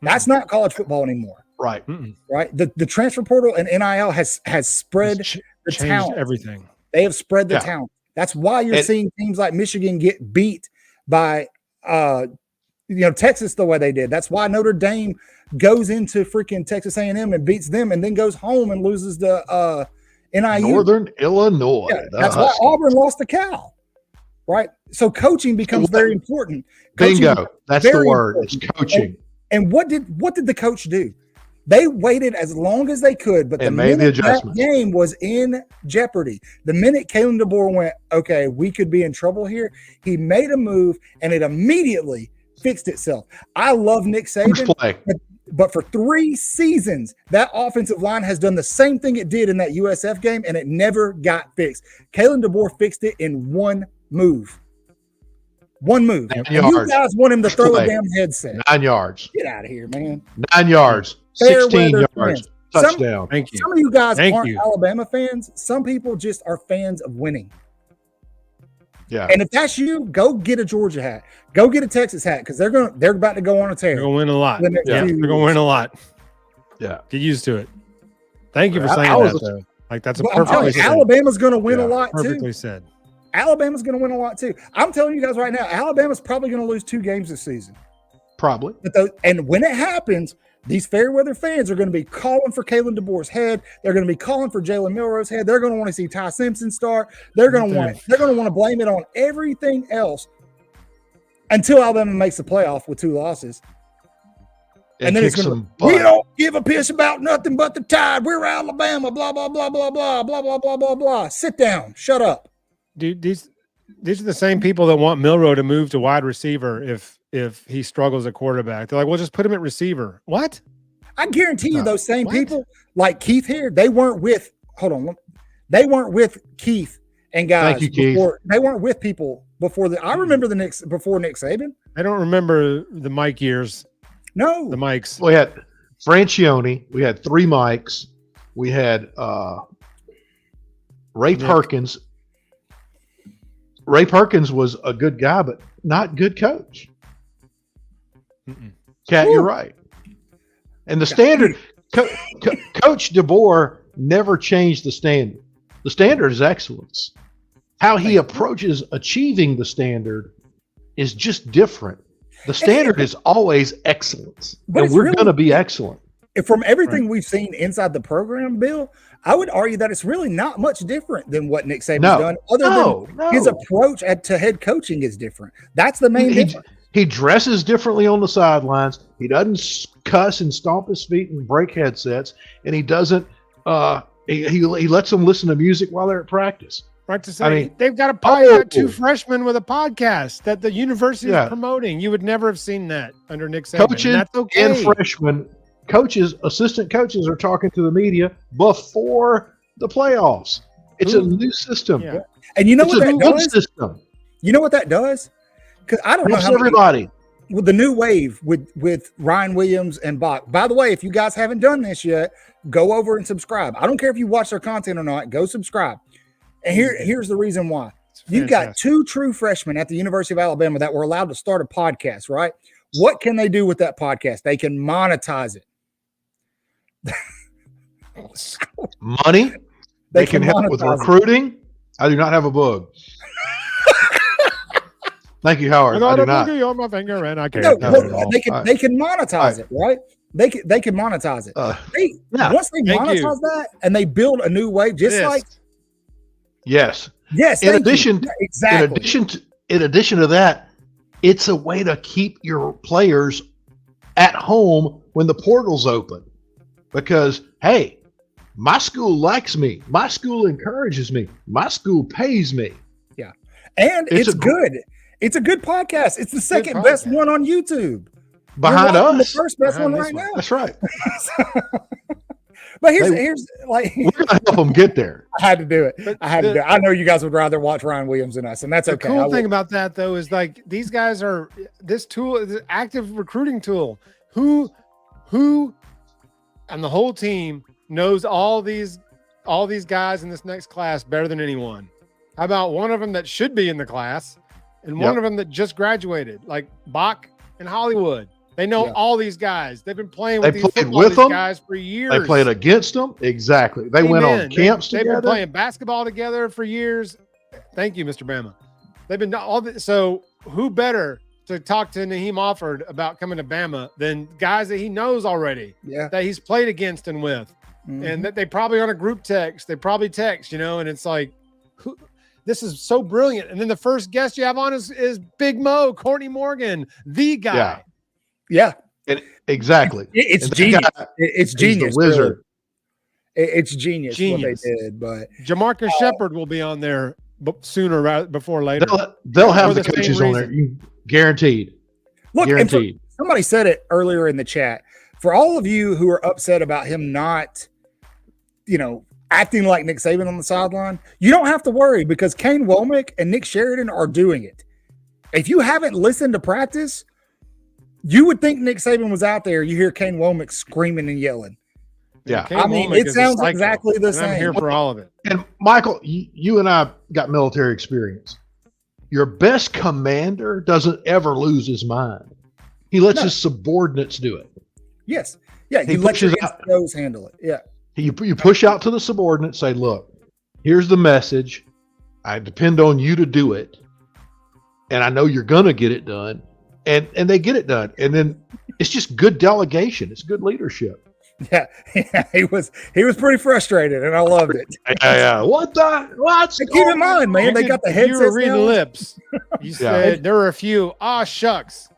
That's not college football anymore. Right. Right. The transfer portal and NIL has spread the talent. Everything. They have spread the talent. That's why you're seeing teams like Michigan get beat by Texas the way they did. That's why Notre Dame goes into freaking Texas A&M and beats them and then goes home and loses the NIU. Northern Illinois. Yeah, that's why Auburn lost to Cal. Right. So coaching becomes very important. Bingo. That's the word. It's coaching. And what did the coach do? They waited as long as they could, but the minute that game was in jeopardy, the minute Kalen DeBoer went, okay, we could be in trouble here, he made a move, and it immediately fixed itself. I love Nick Saban, but for 3 seasons, that offensive line has done the same thing it did in that USF game, and it never got fixed. Kalen DeBoer fixed it in one move. One move. You guys want him to throw a damn headset. 9 yards. Get out of here, man. 9 yards. 16 yards. Touchdown. Thank you. Some of you guys aren't Alabama fans. Some people just are fans of winning. Yeah. And if that's you, go get a Georgia hat. Go get a Texas hat because they're about to go on a tear. They're going to win a lot. They're going to win a lot. Yeah. Get used to it. Thank you for saying that, though. Like, that's a perfect. Alabama's going to win a lot, too. Perfectly said. Alabama's going to win a lot, too. I'm telling you guys right now, Alabama's probably going to lose 2 games this season. Probably. And when it happens, these Fairweather fans are going to be calling for Kalen DeBoer's head. They're going to be calling for Jalen Milroe's head. They're going to want to see Ty Simpson start. They're going to want to blame it on everything else until Alabama makes the playoff with 2 losses. And then it's going to we don't give a piss about nothing but the Tide. We're Alabama, blah, blah, blah, blah, blah, blah, blah, blah, blah, blah. Sit down. Shut up. Dude, these are the same people that want Milroe to move to wide receiver if he struggles at quarterback. They're like, well, just put him at receiver. What? I guarantee you those same people, like Keith here, they weren't with Keith and guys. Thank you, Keith. They weren't with people before I remember before Nick Saban. I don't remember the Mike years. No. The Mikes. We had Francione. We had 3 Mikes. We had Ray Perkins. Ray Perkins was a good guy, but not good coach. Cat, you're right. And the standard, Coach DeBoer never changed the standard. The standard is excellence. How he approaches achieving the standard is just different. The standard is always excellence, and we're going to be excellent. From everything we've seen inside the program, Bill, I would argue that it's really not much different than what Nick Saban's done. Other than his approach to head coaching is different. That's the main difference. He dresses differently on the sidelines. He doesn't cuss and stomp his feet and break headsets, and he doesn't. He lets them listen to music while they're at practice. They've got got 2 freshmen with a podcast that the university is promoting. You would never have seen that under Nick Saban. Coaches and freshmen. Assistant coaches are talking to the media before the playoffs. It's a new system. Yeah. And you know what that does? System. You know what that does? Because I don't know how everybody. With the new wave with Ryan Williams and Bach. By the way, if you guys haven't done this yet, go over and subscribe. I don't care if you watch their content or not. Go subscribe. And here's the reason why. You've got 2 true freshmen at the University of Alabama that were allowed to start a podcast, right? What can they do with that podcast? They can monetize it. Money. They can help with recruiting. I do not have a bug. Thank you, Howard. I do not. On my finger and I can't. They can monetize it, right? They can monetize it. Once they monetize that and they build a new way, Yes. In addition to that, it's a way to keep your players at home when the portal's open. Because, hey, my school likes me. My school encourages me. My school pays me. Yeah. And it's good. It's a good podcast. It's the second best one on YouTube. Behind us. The first best one right now. That's right. But here's like we're gonna help them get there. I had to do it. I know you guys would rather watch Ryan Williams than us, and that's okay. The cool thing about that though is like these guys are this tool is an active recruiting tool. Who and the whole team knows all these guys in this next class better than anyone. How about one of them that should be in the class and one of them that just graduated, like Bach and Hollywood. They know all these guys. They've been playing with these guys for years. They played against them. Exactly. They went on camps together. They've been playing basketball together for years. Thank you, Mr. Bama. They've been so who better to talk to Naheem Offord about coming to Bama than guys that he knows already, that he's played against and with, and that they probably on a group text. They probably text, and it's like, this is so brilliant. And then the first guest you have on is Big Mo, Courtney Morgan, the guy. Yeah. Exactly. It's genius. It's genius. The wizard. Really. It's genius what they did. But Jamarcus Shepard will be on there sooner before later. They'll have the coaches on there. Guaranteed. Look, guaranteed. Somebody said it earlier in the chat. For all of you who are upset about him not, acting like Nick Saban on the sideline, you don't have to worry because Kane Womack and Nick Sheridan are doing it. If you haven't listened to practice, you would think Nick Saban was out there. You hear Kane Womack screaming and yelling. Yeah. I mean, it sounds exactly the same. I'm here for all of it. And Michael, you and I got military experience. Your best commander doesn't ever lose his mind. He lets his subordinates do it. Yes. Yeah. You let your those handle it. Yeah. You push out to the subordinate, say, look, here's the message. I depend on you to do it. And I know you're going to get it done. And they get it done. And then it's just good delegation. It's good leadership. Yeah. He was pretty frustrated, and I loved it. Yeah. What? Keep in mind, man, they got the headsets. You were reading lips. You said there were a few. Shucks.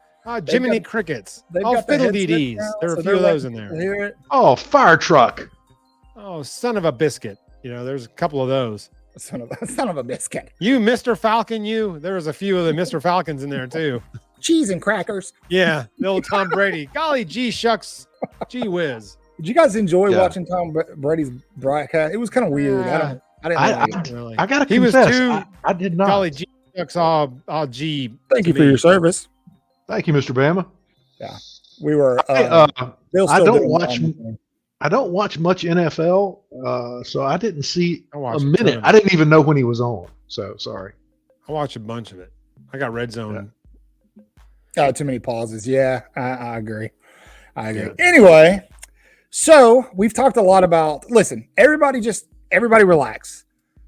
Jiminy Crickets. Fiddle-dee-dees. There were a few of those in there. Oh, fire truck. Oh, son of a biscuit. There's a couple of those. Son of a biscuit. You, Mr. Falcon, there was a few of the Mr. Falcons in there, too. Cheese and crackers. Yeah, the old Tom Brady. Golly gee shucks. Gee whiz. Did you guys enjoy watching Tom Brady's broadcast? It was kind of weird. I didn't really. I got to confess, I did not. Golly gee shucks, all gee. Thank you for your service. Thank you, Mr. Bama. Yeah. We were I don't watch much NFL, so I didn't see a minute. I didn't even know when he was on. So sorry. I watched a bunch of it. I got Red Zone. Too many pauses. Yeah, I agree. Yeah. Anyway, so we've talked a lot about. Listen, everybody relax,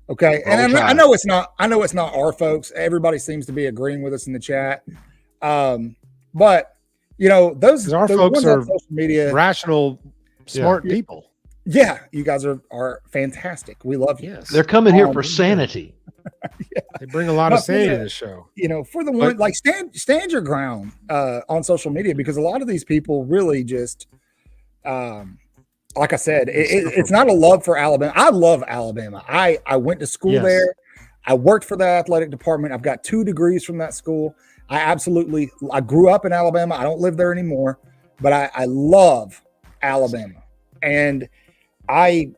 okay? And I know it's not our folks. Everybody seems to be agreeing with us in the chat, but those our folks are social media rational. Smart people. Yeah, you guys are fantastic. We love you. Yes. They're coming here for sanity. Yeah. They bring a lot of sanity to the show. For the one, like stand your ground on social media, because a lot of these people really just, like I said, it's not a love for Alabama. I love Alabama. I went to school there. I worked for the athletic department. I've got 2 degrees from that school. I grew up in Alabama. I don't live there anymore, but I love Alabama. And a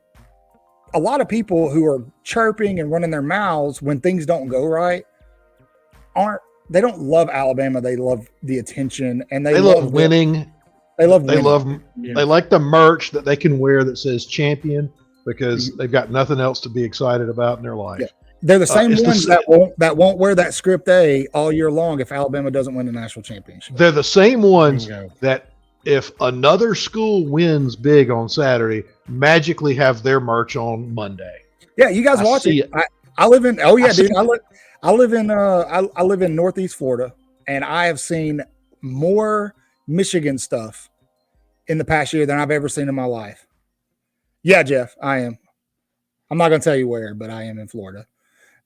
lot of people who are chirping and running their mouths when things don't go right they don't love Alabama. They love the attention, and they love winning. They like the merch that they can wear that says champion, because they've got nothing else to be excited about in their life. Yeah. They're the same ones that won't wear that script A all year long if Alabama doesn't win the national championship. They're the same ones that if another school wins big on Saturday, magically have their merch on Monday. Yeah, you guys watch it. I live in. Oh yeah, dude. I live in Northeast Florida, and I have seen more Michigan stuff in the past year than I've ever seen in my life. Yeah, Jeff, I am. I'm not going to tell you where, but I am in Florida,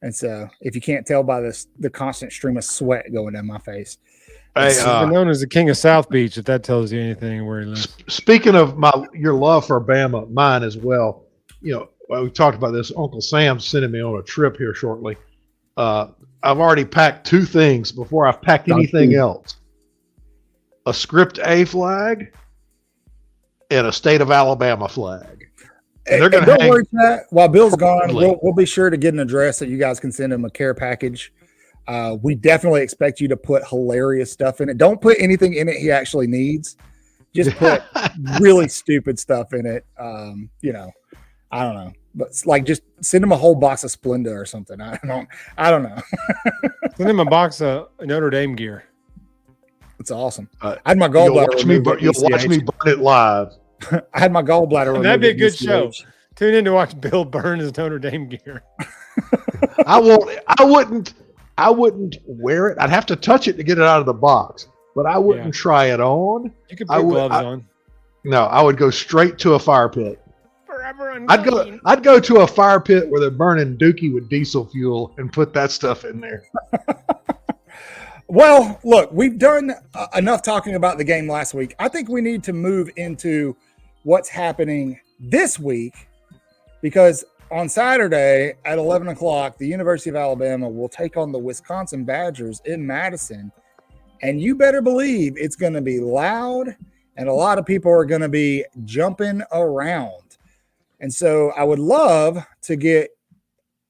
and so if you can't tell by the constant stream of sweat going down my face. He's been known as the king of South Beach, if that tells you anything where he lives. Speaking of your love for Bama, mine as well. We talked about this. Uncle Sam's sending me on a trip here shortly. I've already packed 2 things before I've packed anything else: a Script A flag and a State of Alabama flag. And they're going to don't worry, Pat. While Bill's gone, we'll be sure to get an address that you guys can send him a care package. We definitely expect you to put hilarious stuff in it. Don't put anything in it he actually needs. Just put really stupid stuff in it. I don't know, but just send him a whole box of Splenda or something. I don't know. Send him a box of Notre Dame gear. It's awesome. I had my gallbladder. You'll watch me burn it live. I had my gallbladder. That'd be a good show. Tune in to watch Bill burn his Notre Dame gear. I wouldn't wear it. I'd have to touch it to get it out of the box, but I wouldn't try it on. You could put gloves on. No, I would go straight to a fire pit. Forever and I'd go to a fire pit where they're burning dookie with diesel fuel and put that stuff in there. Well, look, we've done enough talking about the game last week. I think we need to move into what's happening this week, because on Saturday at 11 o'clock, the University of Alabama will take on the Wisconsin Badgers in Madison. And you better believe it's going to be loud, and a lot of people are going to be jumping around. And so I would love to get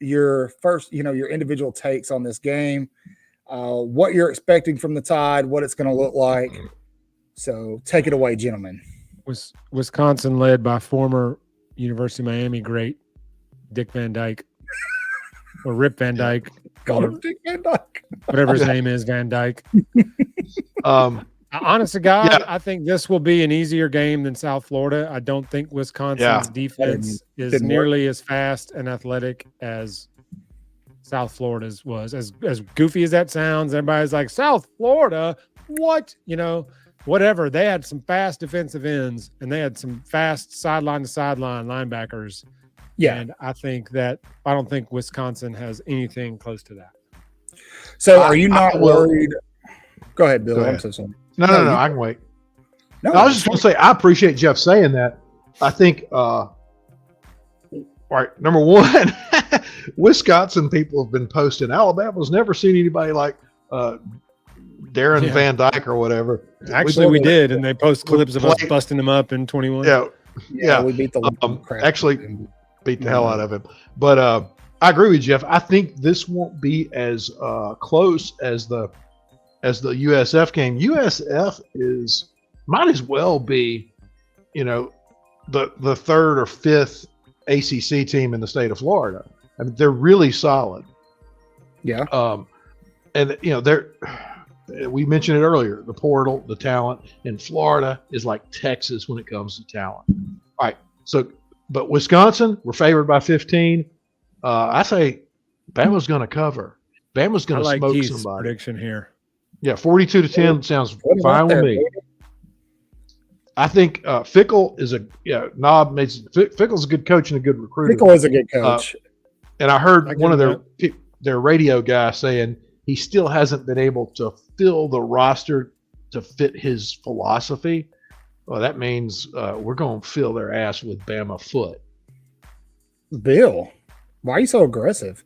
your first, your individual takes on this game, what you're expecting from the Tide, what it's going to look like. So take it away, gentlemen. Wisconsin led by former University of Miami great Dick Van Dyke, or Rip Van Dyke. Call him Dick Van Dyke. Whatever his name is, Van Dyke. Honest to God, I think this will be an easier game than South Florida. I don't think Wisconsin's defense is nearly as fast and athletic as South Florida's was. As goofy as that sounds, everybody's like, South Florida? What? Whatever. They had some fast defensive ends, and they had some fast sideline-to-sideline linebackers. Yeah. And I don't think Wisconsin has anything close to that. So are you not worried? Go ahead, Bill. I'm so sorry. No, I can wait. No, I was just going to say, I appreciate Jeff saying that. I think, all right, number one, Wisconsin people have been posting, Alabama's never seen anybody like Darren Van Dyke or whatever. Actually, we did, and they post clips of us busting them up in 21. Yeah. We beat the actually beat the hell out of him. But I agree with Jeff. I think this won't be as close as the USF game. USF might as well be, the third or fifth ACC team in the state of Florida. I mean, they're really solid. Yeah. And we mentioned it earlier, the portal, the talent in Florida is like Texas when it comes to talent. All right. So, but Wisconsin, we're favored by 15. I say Bama's going to cover. Bama's going to smoke somebody. Prediction here. Yeah, 42-10 sounds fine with me. I think Fickle is Fickle's a good coach and a good recruiter. Fickle is a good coach. And I heard one of their radio guys saying he still hasn't been able to fill the roster to fit his philosophy. Well, that means we're going to fill their ass with Bama foot. Bill, why are you so aggressive?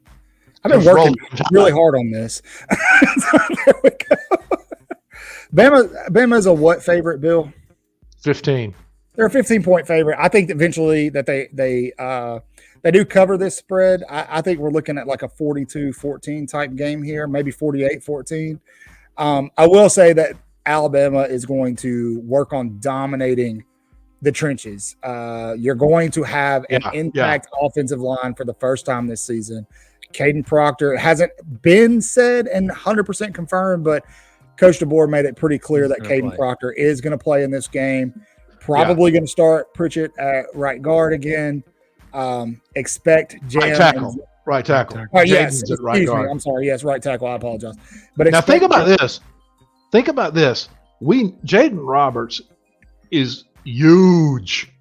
I've been working really hard on this. There we go. Bama's a what favorite, Bill? 15. They're a 15-point favorite. I think eventually that they do cover this spread. I think we're looking at like a 42-14 type game here, maybe 48-14. I will say that Alabama is going to work on dominating the trenches. You're going to have an intact offensive line for the first time this season. Caden Proctor, it hasn't been said and 100% confirmed, but Coach DeBoer made it pretty clear that Caden Proctor is going to play in this game. Probably going to start Pritchett at right guard again. Expect Jam. Right tackle. Oh, yes. Excuse me. I'm sorry. Yes, right tackle. I apologize. But now think about this. Jaden Roberts is huge.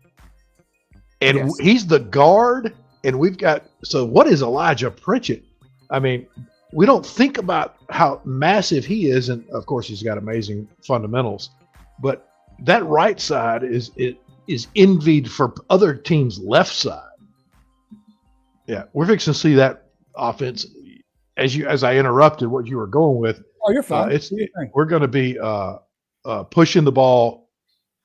And he's the guard. And we've got – so what is Elijah Pritchett? I mean, we don't think about how massive he is. And, of course, he's got amazing fundamentals. But that right side is envied for other teams' left side. Yeah, we're fixing to see that offense. As I interrupted what you were going with. Oh, you're fine. We're going to be pushing the ball,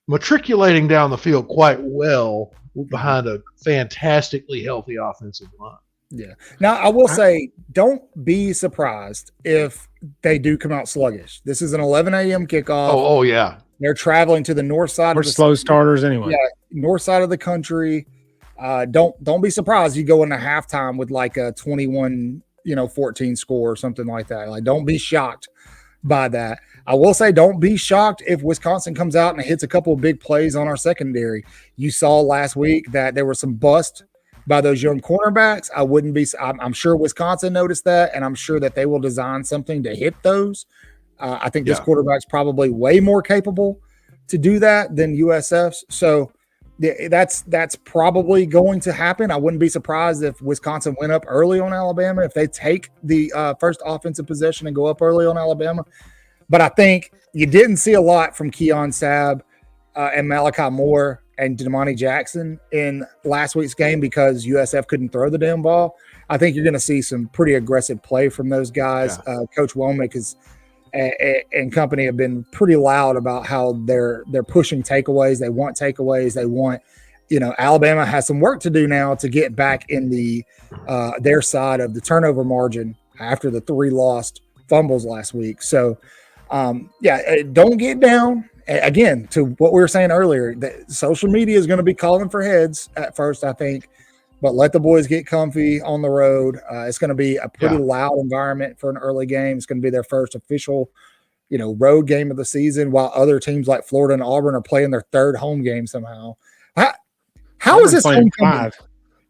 matriculating down the field quite well behind a fantastically healthy offensive line. Yeah. Now, I will say, don't be surprised if they do come out sluggish. This is an 11 a.m. kickoff. Oh, yeah. They're traveling to the north side. We're slow starters anyway. Yeah, north side of the country. Don't be surprised you go into halftime with like a 21-14 score or something like that. Like, don't be shocked by that. I will say, don't be shocked if Wisconsin comes out and hits a couple of big plays on our secondary. You saw last week that there were some bust by those young cornerbacks. I'm sure Wisconsin noticed that, and I'm sure that they will design something to hit those. I think this quarterback's probably way more capable to do that than USF's. So that's probably going to happen. I wouldn't be surprised if Wisconsin went up early on Alabama. If they take the first offensive possession and go up early on Alabama, But I think you didn't see a lot from Keon Sabb and Malachi Moore and Damani Jackson in last week's game because USF couldn't throw the damn ball. I think you're going to see some pretty aggressive play from those guys. Yeah. Coach Womack and company have been pretty loud about how they're pushing takeaways. They want takeaways. They want, Alabama has some work to do now to get back in the their side of the turnover margin after the 3 lost fumbles last week. So, don't get down. Again, to what we were saying earlier, that social media is going to be calling for heads at first, I think, but let the boys get comfy on the road. It's going to be a pretty loud environment for an early game. It's going to be their first official, road game of the season, while other teams like Florida and Auburn are playing their 3rd home game somehow. How is this homecoming?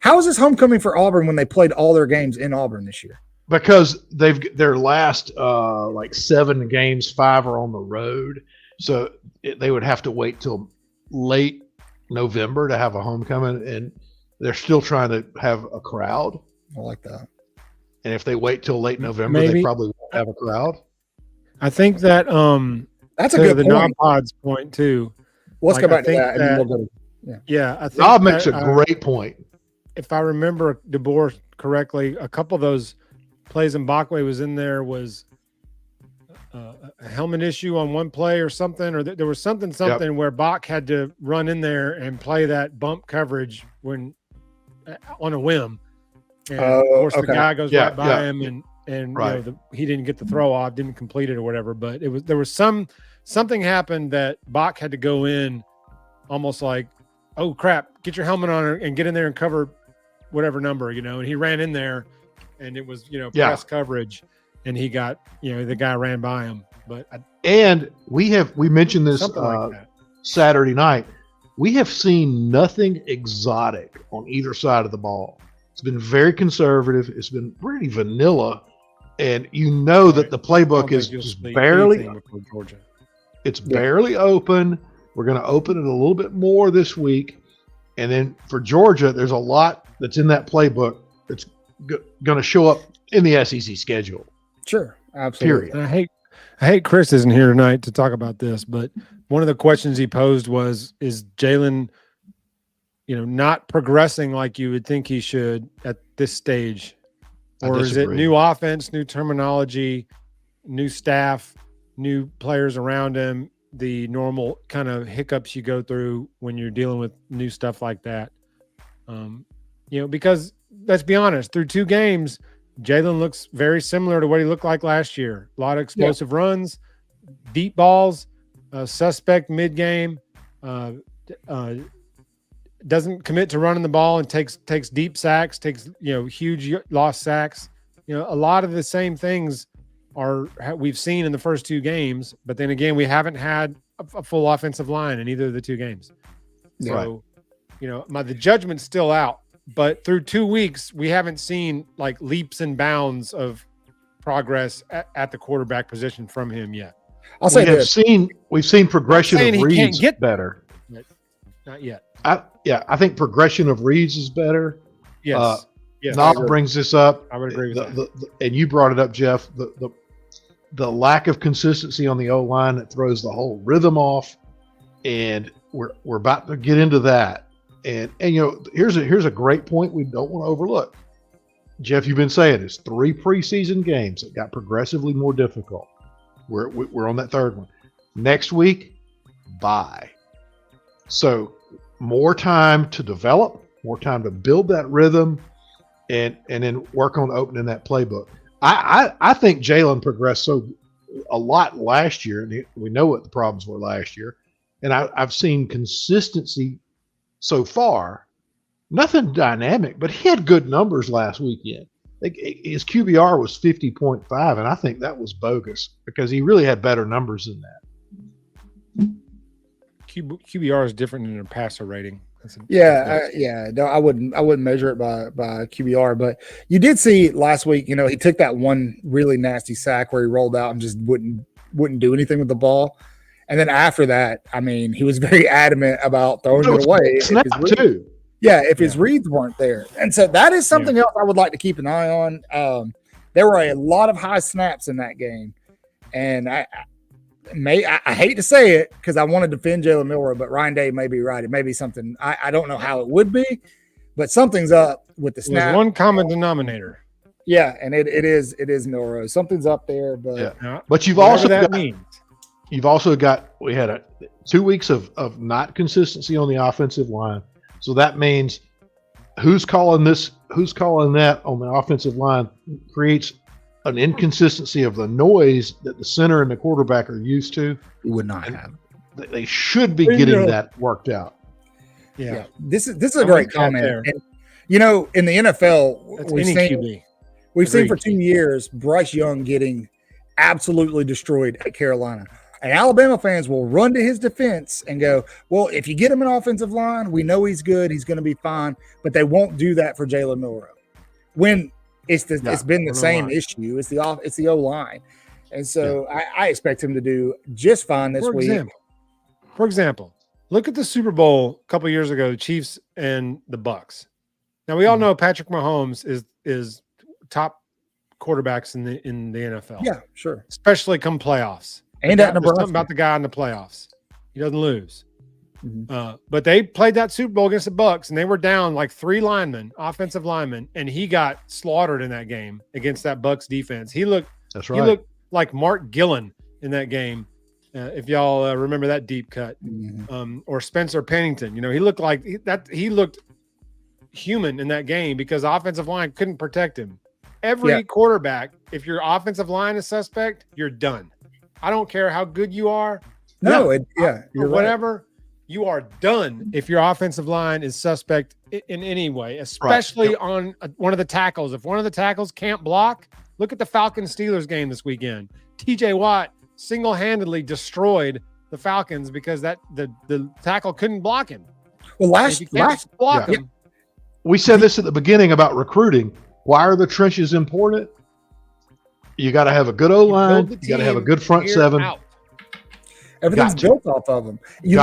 How is this homecoming for Auburn when they played all their games in Auburn this year? Because their last 7 games, 5 are on the road. So they would have to wait till late November to have a homecoming, and they're still trying to have a crowd. I like that. And if they wait till late November, they probably won't have a crowd. I think that that's a good the point. non-pods point too. Let's go back to that. And then we'll go to, I think Rob makes a great point. If I remember DeBoer correctly, a couple of those plays Mbakwe was in there was a helmet issue on one play or something, or there was something where Bach had to run in there and play that bump coverage when on a whim. And of course, the guy goes right by him, and he didn't get the throw off, didn't complete it or whatever. But there was something happened that Bach had to go in, almost like, oh crap, get your helmet on and get in there and cover whatever number, And he ran in there, and it was press coverage. And he got, the guy ran by him. But we mentioned this Saturday night. We have seen nothing exotic on either side of the ball. It's been very conservative. It's been pretty vanilla, and that the playbook is just barely. Georgia. It's barely open. We're going to open it a little bit more this week, and then for Georgia, there's a lot that's in that playbook that's going to show up in the SEC schedule. Sure, absolutely. Period. And I hate Chris isn't here tonight to talk about this, but one of the questions he posed was, is Jalen, not progressing like you would think he should at this stage? Or is it new offense, new terminology, new staff, new players around him, the normal kind of hiccups you go through when you're dealing with new stuff like that? Because let's be honest, through 2 games, Jalen looks very similar to what he looked like last year. A lot of explosive runs, deep balls, suspect mid-game, doesn't commit to running the ball and takes deep sacks, takes huge lost sacks. A lot of the same things we've seen in the first 2 games, but then again, we haven't had a full offensive line in either of the 2 games. So, the judgment's still out. But through 2 weeks, we haven't seen like leaps and bounds of progress at the quarterback position from him yet. I'll say we've seen progression of reads better. Not yet. I think progression of reads is better. Yes. Knob brings this up. I would agree with that. And you brought it up, Jeff. The lack of consistency on the O-line that throws the whole rhythm off, and we're about to get into that. And here's a great point we don't want to overlook. Jeff, you've been saying it's 3 preseason games that got progressively more difficult. We're on that 3rd one. Next week, bye. So more time to develop, more time to build that rhythm, and then work on opening that playbook. I think Jalen progressed a lot last year, and we know what the problems were last year. And I've seen consistency so far. Nothing dynamic, but he had good numbers last weekend. His QBR was 50.5, and I think that was bogus because he really had better numbers than that. QBR is different than a passer rating. No, I wouldn't measure it by QBR, but you did see last week, he took that one really nasty sack where he rolled out and just wouldn't do anything with the ball. And then after that, he was very adamant about throwing it away. If his reads weren't there. And so that is something else I would like to keep an eye on. There were a lot of high snaps in that game. And I hate to say it because I want to defend Jalen Milroe, but Ryan Day may be right. It may be something. I don't know how it would be, but something's up with the snap. There's one common denominator. Yeah, and it is Milroe. Something's up there, but but you've also got we had 2 weeks of not consistency on the offensive line. So that means who's calling this, who's calling that on the offensive line creates an inconsistency of the noise that the center and the quarterback are used to. It would not have. They should be getting that worked out. Yeah. This is a great comment. And, in the NFL, we've seen for 2 years Bryce Young getting absolutely destroyed at Carolina. And Alabama fans will run to his defense and go, well, if you get him an offensive line, we know he's good. He's going to be fine. But they won't do that for Jalen Milroe. When it's been the same issue. It's the O-line. And so I expect him to do just fine this week. For example, look at the Super Bowl a couple years ago, the Chiefs and the Bucks. Now, we all know Patrick Mahomes is top quarterbacks in the NFL. Yeah, sure. Especially come playoffs. And at Nebraska. Something about the guy in the playoffs. He doesn't lose. But they played that Super Bowl against the Bucks, and they were down like 3 offensive linemen, and he got slaughtered in that game against that Bucks defense. He looked like Mark Gillen in that game. If y'all remember that deep cut, or Spencer Pennington, he looked like that. He looked human in that game because the offensive line couldn't protect him. Every quarterback, if your offensive line is suspect, you're done. I don't care how good you are. Whatever. You are done if your offensive line is suspect in any way, especially on one of the tackles. If one of the tackles can't block, look at the Falcons-Steelers game this weekend. TJ Watt single-handedly destroyed the Falcons because the tackle couldn't block him. Well, we said this at the beginning about recruiting. Why are the trenches important? You got to have a good O-line. You got to have a good front seven. Everything's built off of them. You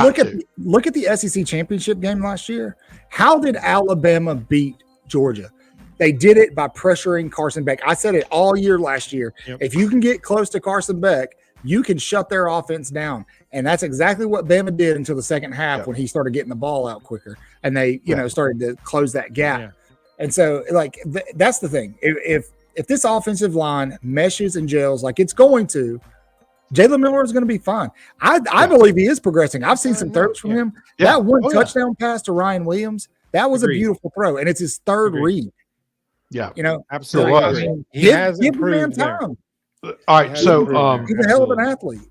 look at the SEC championship game last year. How did Alabama beat Georgia? They did it by pressuring Carson Beck. I said it all year last year. If you can get close to Carson Beck, you can shut their offense down. And that's exactly what Bama did until the second half when he started getting the ball out quicker. And they, started to close that gap. Yeah. And so, that's the thing. If this offensive line meshes and gels like it's going to, Jalen Milroe is going to be fine. I believe he is progressing. I've seen some throws from him. That one touchdown pass to Ryan Williams, that was a beautiful throw, and it's his third read. Yeah, absolutely. He has improved time. All right, so he's a hell of an athlete.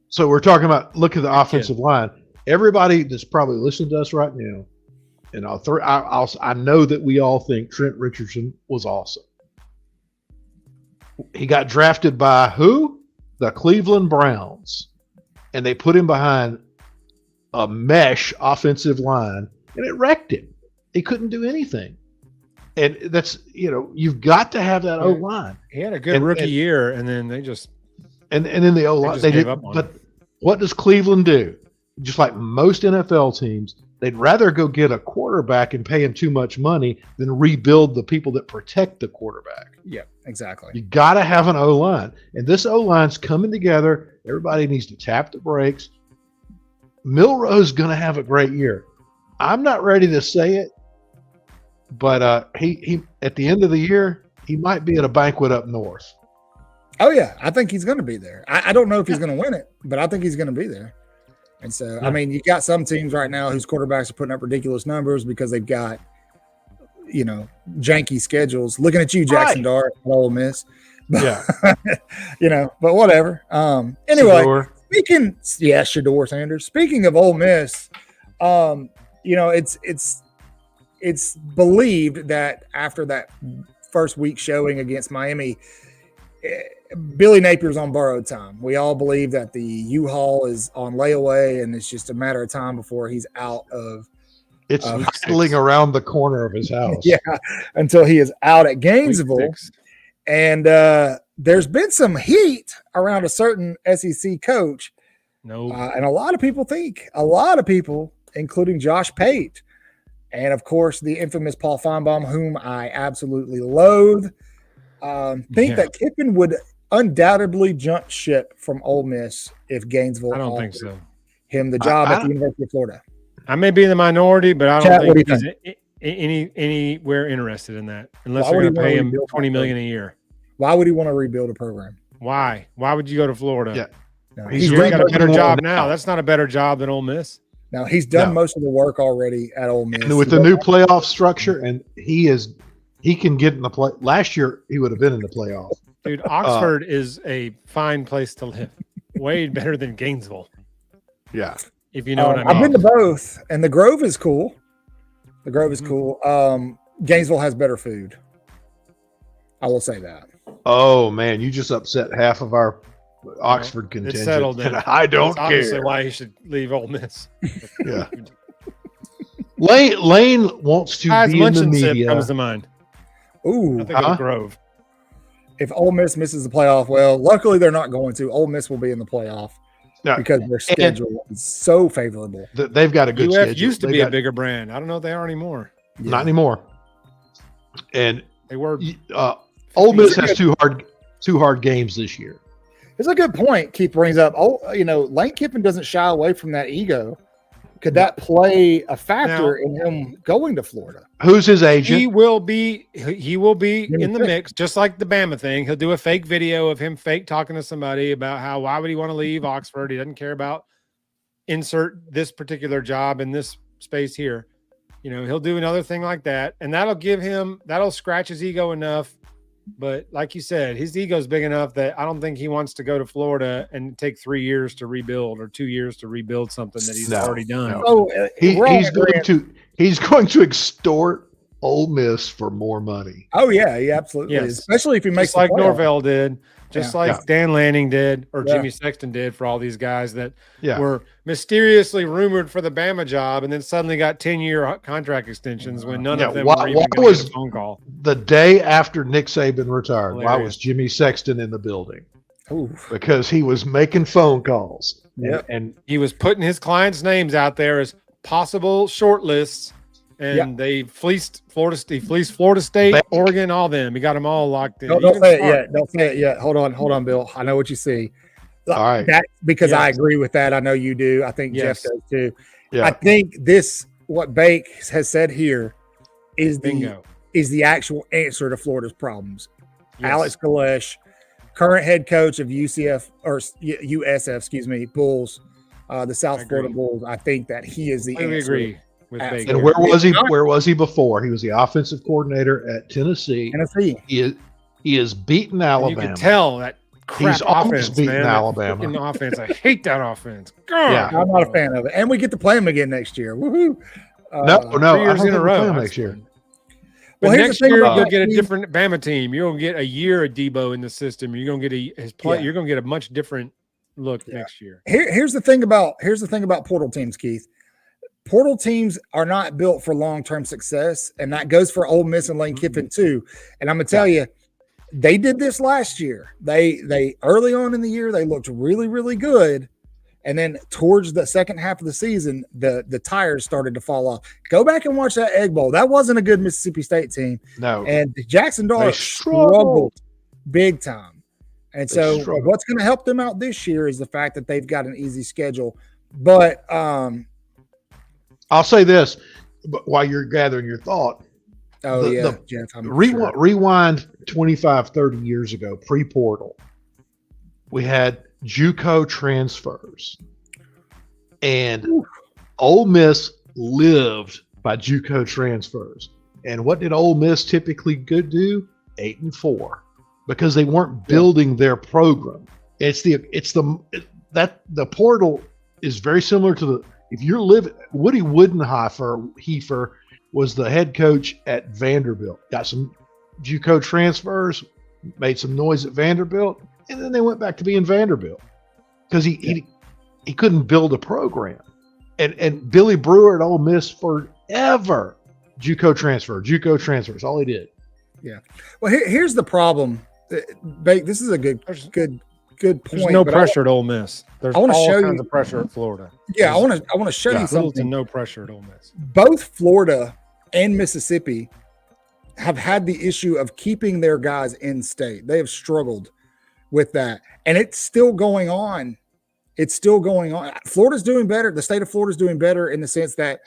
So we're talking about look at the offensive line. Everybody that's probably listening to us right now, and I know that we all think Trent Richardson was awesome. He got drafted by who? The Cleveland Browns. And they put him behind a mesh offensive line, and it wrecked him. He couldn't do anything. And that's, you've got to have that O-line. He had a good rookie year, and then they just and then the O-line they did. But what does Cleveland do? Just like most NFL teams, they'd rather go get a quarterback and pay him too much money than rebuild the people that protect the quarterback. Yeah, exactly. You got to have an O-line. And this O-line's coming together. Everybody needs to tap the brakes. Milroe's going to have a great year. I'm not ready to say it, but he at the end of the year, he might be at a banquet up north. Oh, yeah. I think he's going to be there. I don't know if he's going to win it, but I think he's going to be there. And so, I mean, you got some teams right now whose quarterbacks are putting up ridiculous numbers because they've got, janky schedules. Looking at you, Jackson Dart, Ole Miss. Yeah. But whatever. Anyway, Shador. Shador Sanders. Speaking of Ole Miss, it's believed that after that first week showing against Miami, Billy Napier's on borrowed time. We all believe that the U-Haul is on layaway, and it's just a matter of time before he's out of. It's idling around the corner of his house. Yeah, until he is out at Gainesville. And there's been some heat around a certain SEC coach. And a lot of people including Josh Pate, and of course the infamous Paul Feinbaum, whom I absolutely loathe, think that Kiffin would undoubtedly jump ship from Ole Miss if Gainesville. I don't think so. Him the job at the University of Florida. I may be in the minority, but I Chat, don't think he's anywhere interested in that unless they're going to pay him $20 million a year. Why would he want to rebuild a program? Why? Why would you go to Florida? Yeah. No, he's got a better job now. That's not a better job than Ole Miss. Now he's done most of the work already at Ole Miss. And with the new playoff structure, and he can get in the play. Last year he would have been in the playoff. Dude, Oxford is a fine place to live. Way better than Gainesville. Yeah. If you know what I mean. I've been to both, and the Grove is cool. The Grove is cool. Gainesville has better food. I will say that. Oh man, you just upset half of our Oxford contingent. It's settled. And I don't care. Obviously, why he should leave Ole Miss. Yeah. Lane wants to be in the media. Comes to mind. Ooh, I think of Grove. If Ole Miss misses the playoff, well, luckily they're not going to. Ole Miss will be in the playoff because their schedule is so favorable. They've got a good schedule. Used to be a bigger brand. I don't know if they are anymore. Yeah. Not anymore. And they were. Ole Miss has two hard games this year. It's a good point Keith brings up. Lane Kiffin doesn't shy away from that ego. Could that play a factor in him going to Florida? Who's his agent? He will be in the mix, just like the Bama thing. He'll do a fake video of him fake talking to somebody about why would he want to leave Oxford? He doesn't care about insert this particular job in this space here. He'll do another thing like that, and that'll scratch his ego enough. But like you said, his ego's big enough that I don't think he wants to go to Florida and take 3 years to rebuild or 2 years to rebuild something that he's already done. No. Oh, he's going to extort Ole Miss for more money. Oh yeah, he absolutely is. Especially if he makes just like Norvell did, like Dan Lanning did, or Jimmy Sexton did for all these guys that were mysteriously rumored for the Bama job and then suddenly got 10-year contract extensions when none of them were even going to get a phone call. The day after Nick Saban retired, why was Jimmy Sexton in the building? Ooh. Because he was making phone calls. Yeah, and he was putting his clients' names out there as possible short lists. And they fleeced Florida State, Oregon, all them. He got them all locked in. Don't say it yet. Don't say it yet. Hold on, Bill. I know what you see. All right. That's because I agree with that. I know you do. I think Jeff does too. Yeah. I think what Bake has said here is the actual answer to Florida's problems. Yes. Alex Galesh, current head coach of USF, Bulls, the South Florida Bulls. I think that he is the answer. Agree. And where was he before? He was the offensive coordinator at Tennessee. He is beating Alabama. You can tell that crap he's almost offense, beating man. Alabama. Offense. I hate that offense. God. Yeah, I'm not a fan of it. And we get to play him again next year. Woohoo! No, 3 years in a row next year. But next year you'll get a different Bama team. You're gonna get a year of Debo in the system. You're gonna get his play. You're gonna get a much different look next year. Here's the thing about portal teams, Keith. Portal teams are not built for long-term success, and that goes for Ole Miss and Lane Kiffin too. And I'm gonna tell you, they did this last year. They early on in the year they looked really, really good, and then towards the second half of the season, the tires started to fall off. Go back and watch that Egg Bowl. That wasn't a good Mississippi State team. No, and Jackson Dart struggled big time. And so what's going to help them out this year is the fact that they've got an easy schedule. But I'll say this, but while you're gathering your thought. Jeff. Rewind 25, 30 years ago, pre-portal. We had JUCO transfers. And Ole Miss lived by JUCO transfers. And what did Ole Miss typically do? 8-4. Because they weren't building their program. The portal is very similar to if you're living. Woody Heifer was the head coach at Vanderbilt. Got some JUCO transfers, made some noise at Vanderbilt, and then they went back to being Vanderbilt because he couldn't build a program. And Billy Brewer at Ole Miss forever JUCO transfers. All he did. Yeah. Well, here's the problem. This is a good point. There's no pressure at Ole Miss. There's all kinds of pressure at Florida. Yeah, I want to show you something. No pressure at Ole Miss. Both Florida and Mississippi have had the issue of keeping their guys in state. They have struggled with that. And it's still going on. It's still going on. Florida's doing better. The state of Florida's doing better in the sense that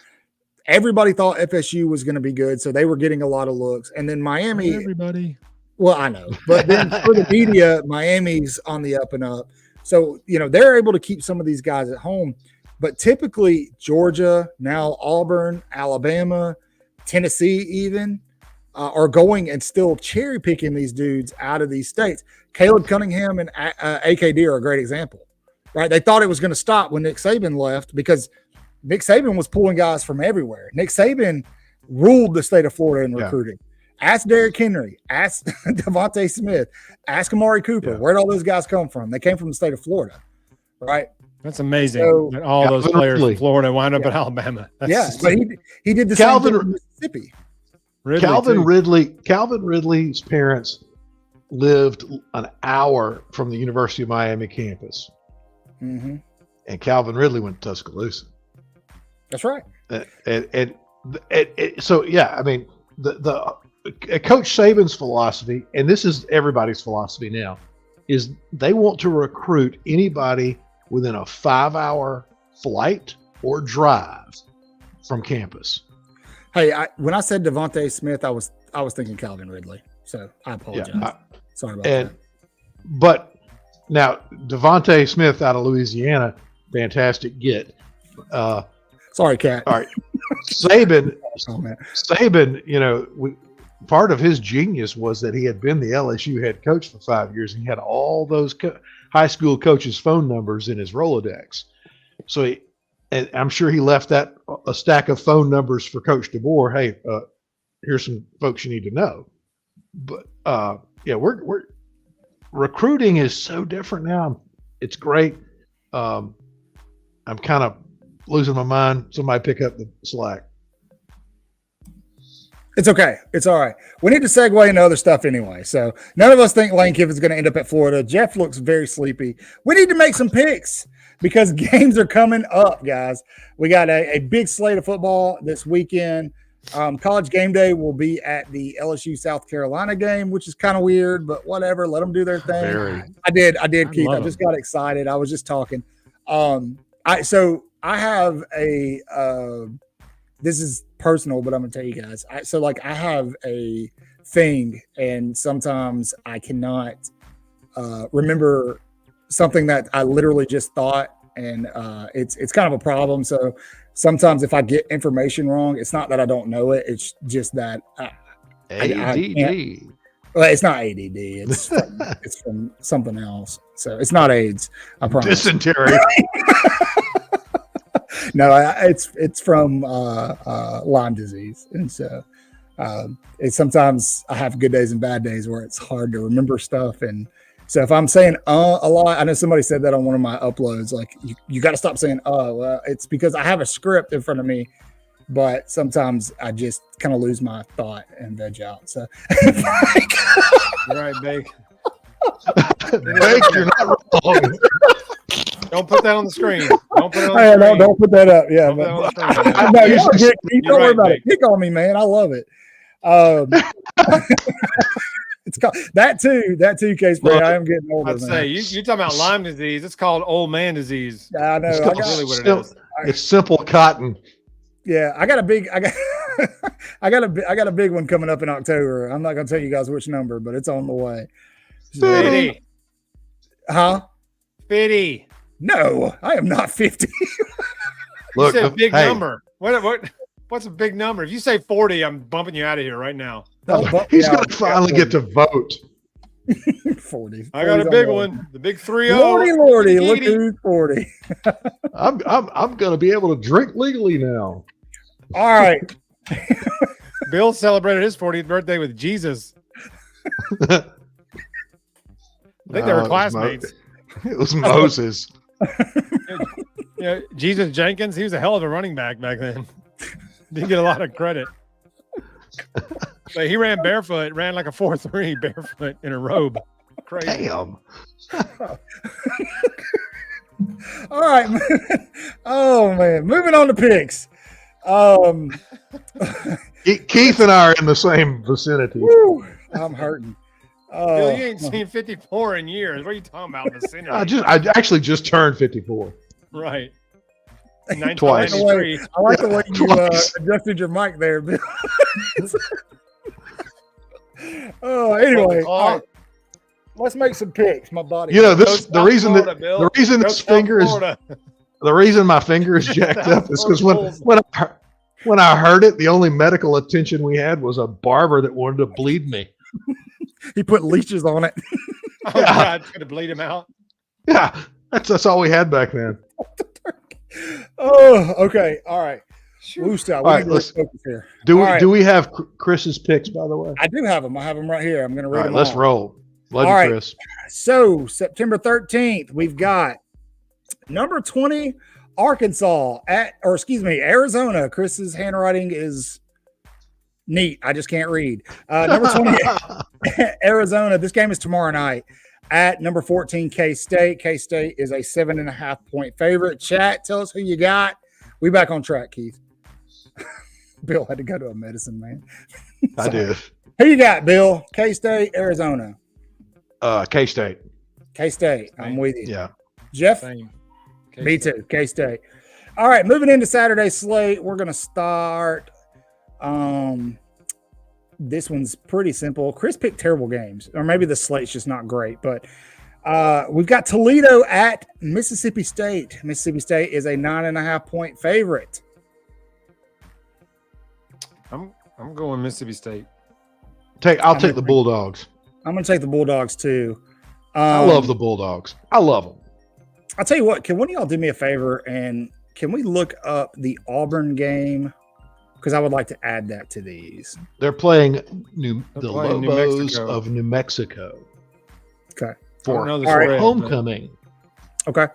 everybody thought FSU was going to be good, so they were getting a lot of looks. And then Miami. Everybody. Well, I know. But then for the media, Miami's on the up and up. So, they're able to keep some of these guys at home. But typically Georgia, now Auburn, Alabama, Tennessee even, are going and still cherry picking these dudes out of these states. Caleb Cunningham and AKD are a great example, right? They thought it was going to stop when Nick Saban left because Nick Saban was pulling guys from everywhere. Nick Saban ruled the state of Florida in recruiting. Ask Derrick Henry, ask Devontae Smith, ask Amari Cooper. Yeah. Where'd all those guys come from? They came from the state of Florida, right? That's amazing that all those players from Florida wind up at Alabama. But he did the same thing in Mississippi. Calvin Ridley's parents lived an hour from the University of Miami campus. Mm-hmm. And Calvin Ridley went to Tuscaloosa. That's right. So, I mean, the Coach Saban's philosophy, and this is everybody's philosophy now, is they want to recruit anybody within a 5-hour flight or drive from campus. Hey, when I said Devontae Smith, I was thinking Calvin Ridley. So I apologize. Sorry about that. But now Devontae Smith out of Louisiana, fantastic get. Sorry, Cat. All right, Saban. Saban, part of his genius was that he had been the LSU head coach for 5 years. And he had all those high school coaches' phone numbers in his Rolodex. So and I'm sure he left a stack of phone numbers for Coach DeBoer. Hey, here's some folks you need to know. But we're recruiting is so different now. It's great. I'm kind of losing my mind. Somebody pick up the slack. It's okay. It's all right. We need to segue into other stuff anyway. So none of us think Lane Kiffin's going to end up at Florida. Jeff looks very sleepy. We need to make some picks because games are coming up, guys. We got a big slate of football this weekend. College game day will be at the LSU South Carolina game, which is kind of weird, but whatever. Let them do their thing. I did, Keith. I just got excited. I was just talking. I have this is personal, but I'm gonna tell you guys. I have a thing, and sometimes I cannot remember something that I literally just thought, and it's kind of a problem. So sometimes if I get information wrong, it's not that I don't know it; it's just that ADD. Well, it's not ADD. It's from something else. So it's not AIDS. I promise. Dysentery. No, it's from Lyme disease, and so it's sometimes I have good days and bad days where it's hard to remember stuff, and so if I'm saying a lot, I know somebody said that on one of my uploads, like you got to stop saying well, it's because I have a script in front of me, but sometimes I just kind of lose my thought and veg out. So you're right, Bake. Bake, you're not wrong. Don't put that on the screen. Don't put it on the screen. Don't put that up. Yeah, don't worry about it. Pick on me, man. I love it. It's called that too, Case Play. I am getting older. I'd say you're talking about Lyme disease. It's called old man disease. Yeah, I know. That's really what it is. It's simple cotton. Yeah, I got a big one coming up in October. I'm not gonna tell you guys which number, but it's on the way. 50. Huh? 50. No, I am not 50. Look, you said a big number. What's a big number? If you say 40, I'm bumping you out of here right now. He's going to finally get to vote. 40. I got a big one. The big 3-0. Lordy, look who's 40. I'm going to be able to drink legally now. All right. Bill celebrated his 40th birthday with Jesus. I think they were classmates. It was Moses. Jesus Jenkins, he was a hell of a running back back then. Didn't get a lot of credit. But he ran barefoot, ran like a 4.3 barefoot in a robe. Crazy. Damn. All right. Oh, man. Moving on to picks. Keith and I are in the same vicinity. Woo, I'm hurting. Bill, you ain't seen 54 in years. What are you talking about? Vicinity? I actually just turned 54. Right. Twice. I like the way you adjusted your mic there, Bill. Anyway, let's make some picks. My body. You know, the reason my finger is jacked up is because when I heard it, the only medical attention we had was a barber that wanted to bleed me. He put leeches on it. Oh, God, trying to bleed him out. Yeah, that's all we had back then. Oh, okay. All right. Sure. All right, let's focus here. Do we have Chris's picks, by the way? I do have them. I have them right here. I'm going to read them. Let's roll. Love you, Chris. So September 13th, we've got number 20, Arizona. Chris's handwriting is neat. I just can't read. Number 20, Arizona. This game is tomorrow night at number 14, K-State. K-State is a 7.5-point favorite. Chat, tell us who you got. We back on track, Keith. Bill had to go to a medicine man. I did. Who you got, Bill? K-State, Arizona. K-State. K-State. I'm with you. Yeah. Jeff? Me too. K-State. All right, moving into Saturday's slate, we're going to start. This one's pretty simple. Chris picked terrible games, or maybe the slate's just not great, but we've got Toledo at Mississippi State. Mississippi State is a 9.5-point favorite. I'm going Mississippi State. I'll take the Bulldogs. I'm going to take the Bulldogs too. I love the Bulldogs. I love them. I'll tell you what. Can one of y'all do me a favor and can we look up the Auburn game? Because I would like to add that to these. They're playing the Lobos of New Mexico. Okay. For homecoming. Okay.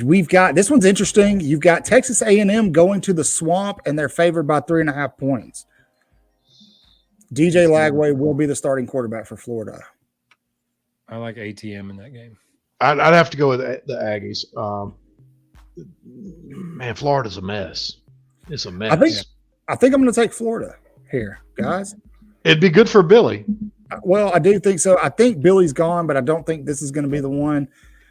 We've got, this one's interesting. You've got Texas A&M going to the Swamp, and they're favored by 3.5 points. DJ Lagway will be the starting quarterback for Florida. I like ATM in that game. I'd have to go with the Aggies. Man, Florida's a mess. It's a mess. I think I'm going to take Florida here, guys. It'd be good for Billy. Well, I do think so. I think Billy's gone, but I don't think this is going to be the one.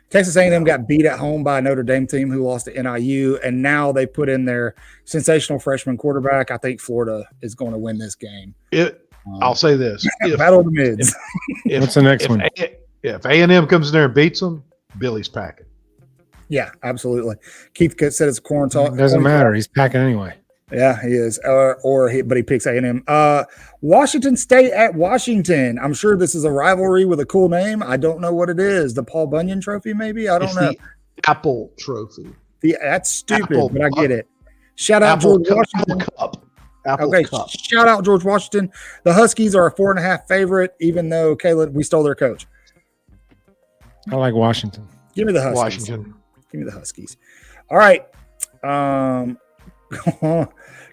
Texas A&M got beat at home by a Notre Dame team who lost to NIU, and now they put in their sensational freshman quarterback. I think Florida is going to win this game. I'll say this. Battle of the mids. What's the next one? If A&M comes in there and beats them, Billy's packing. Yeah, absolutely. Keith said it's a corn talk. Doesn't matter. He's packing anyway. Yeah, he is. But he picks A&M. Washington State at Washington. I'm sure this is a rivalry with a cool name. I don't know what it is. The Paul Bunyan Trophy, maybe? I don't know. The Apple Trophy. That's stupid, but I get it. Shout out George Washington. Apple Cup. Shout out George Washington. The Huskies are a 4.5 favorite, even though, Caleb, we stole their coach. I like Washington. Give me the Huskies. Washington. Give me the Huskies. All right.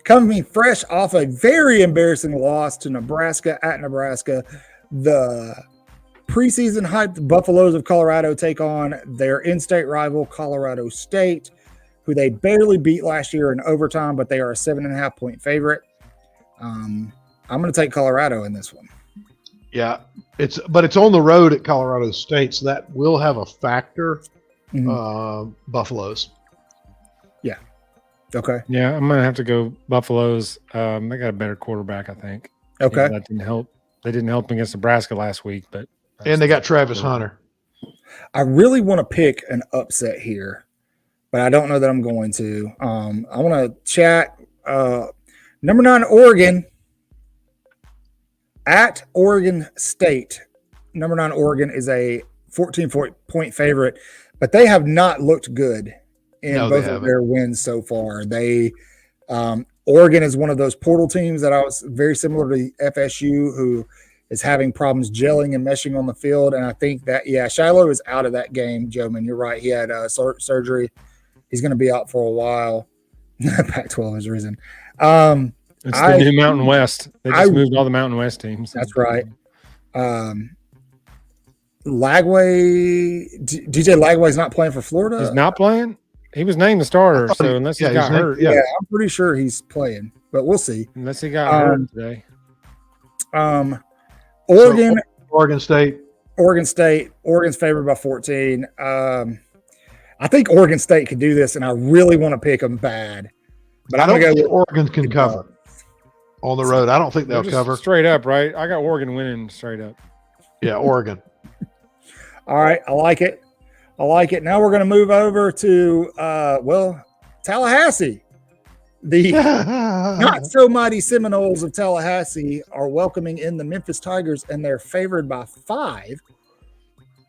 Coming fresh off a very embarrassing loss to Nebraska at Nebraska, the preseason hyped Buffaloes of Colorado take on their in-state rival Colorado State, who they barely beat last year in overtime, but they are a 7.5-point favorite. I'm going to take Colorado in this one. Yeah, it's on the road at Colorado State, so that will have a factor. Buffaloes. Yeah. Okay. Yeah, I'm gonna have to go Buffaloes. They got a better quarterback, I think. Okay. That didn't help. They didn't help against Nebraska last week, but they got Travis Hunter. I really want to pick an upset here, but I don't know that I'm going to. I want to chat. Number 9, Oregon at Oregon State. Number 9, Oregon is a 14-point favorite, but they have not looked good in both of their wins so far. They Oregon is one of those portal teams that I was very similar to FSU, who is having problems gelling and meshing on the field. And I think that, Shiloh is out of that game, Joman. You're right. He had surgery. He's going to be out for a while. Pac-12 has risen. It's the new Mountain West. They just moved all the Mountain West teams. That's right. Lagway, DJ Lagway's not playing for Florida. He's not playing? He was named the starter, so unless he got hurt. Yeah, I'm pretty sure he's playing, but we'll see. Unless he got hurt today. Oregon Oregon State. Oregon's favored by 14. I think Oregon State could do this, and I really want to pick them bad. But I'm going to go with Oregon can cover on the road. I don't think they'll cover. Straight up, right? I got Oregon winning straight up. Yeah, Oregon. All right, I like it. Now we're going to move over to, Tallahassee. The not so mighty Seminoles of Tallahassee are welcoming in the Memphis Tigers, and they're favored by 5.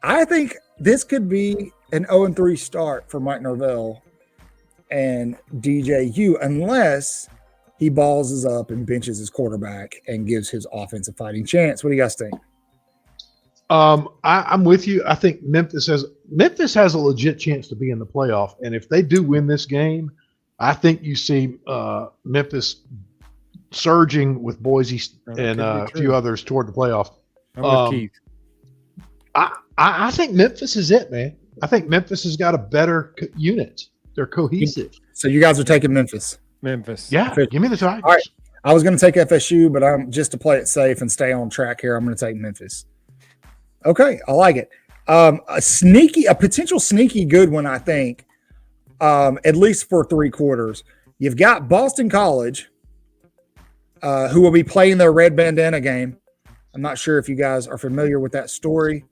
I think this could be an 0-3 start for Mike Norvell and DJU, unless he balls up and benches his quarterback and gives his offense a fighting chance. What do you guys think? I'm with you. I think Memphis has a legit chance to be in the playoff, and if they do win this game, I think you see Memphis surging with Boise and a few others toward the playoff. I'm with Keith. I think Memphis is it, man. I think Memphis has got a better unit. They're cohesive. So you guys are taking Memphis. Yeah, give me the Tigers. All right. I was going to take FSU, but I'm just to play it safe and stay on track here. I'm going to take Memphis. Okay, I like it. A potential sneaky good one, I think, at least for 3 quarters. You've got Boston College, who will be playing their red bandana game. I'm not sure if you guys are familiar with that story.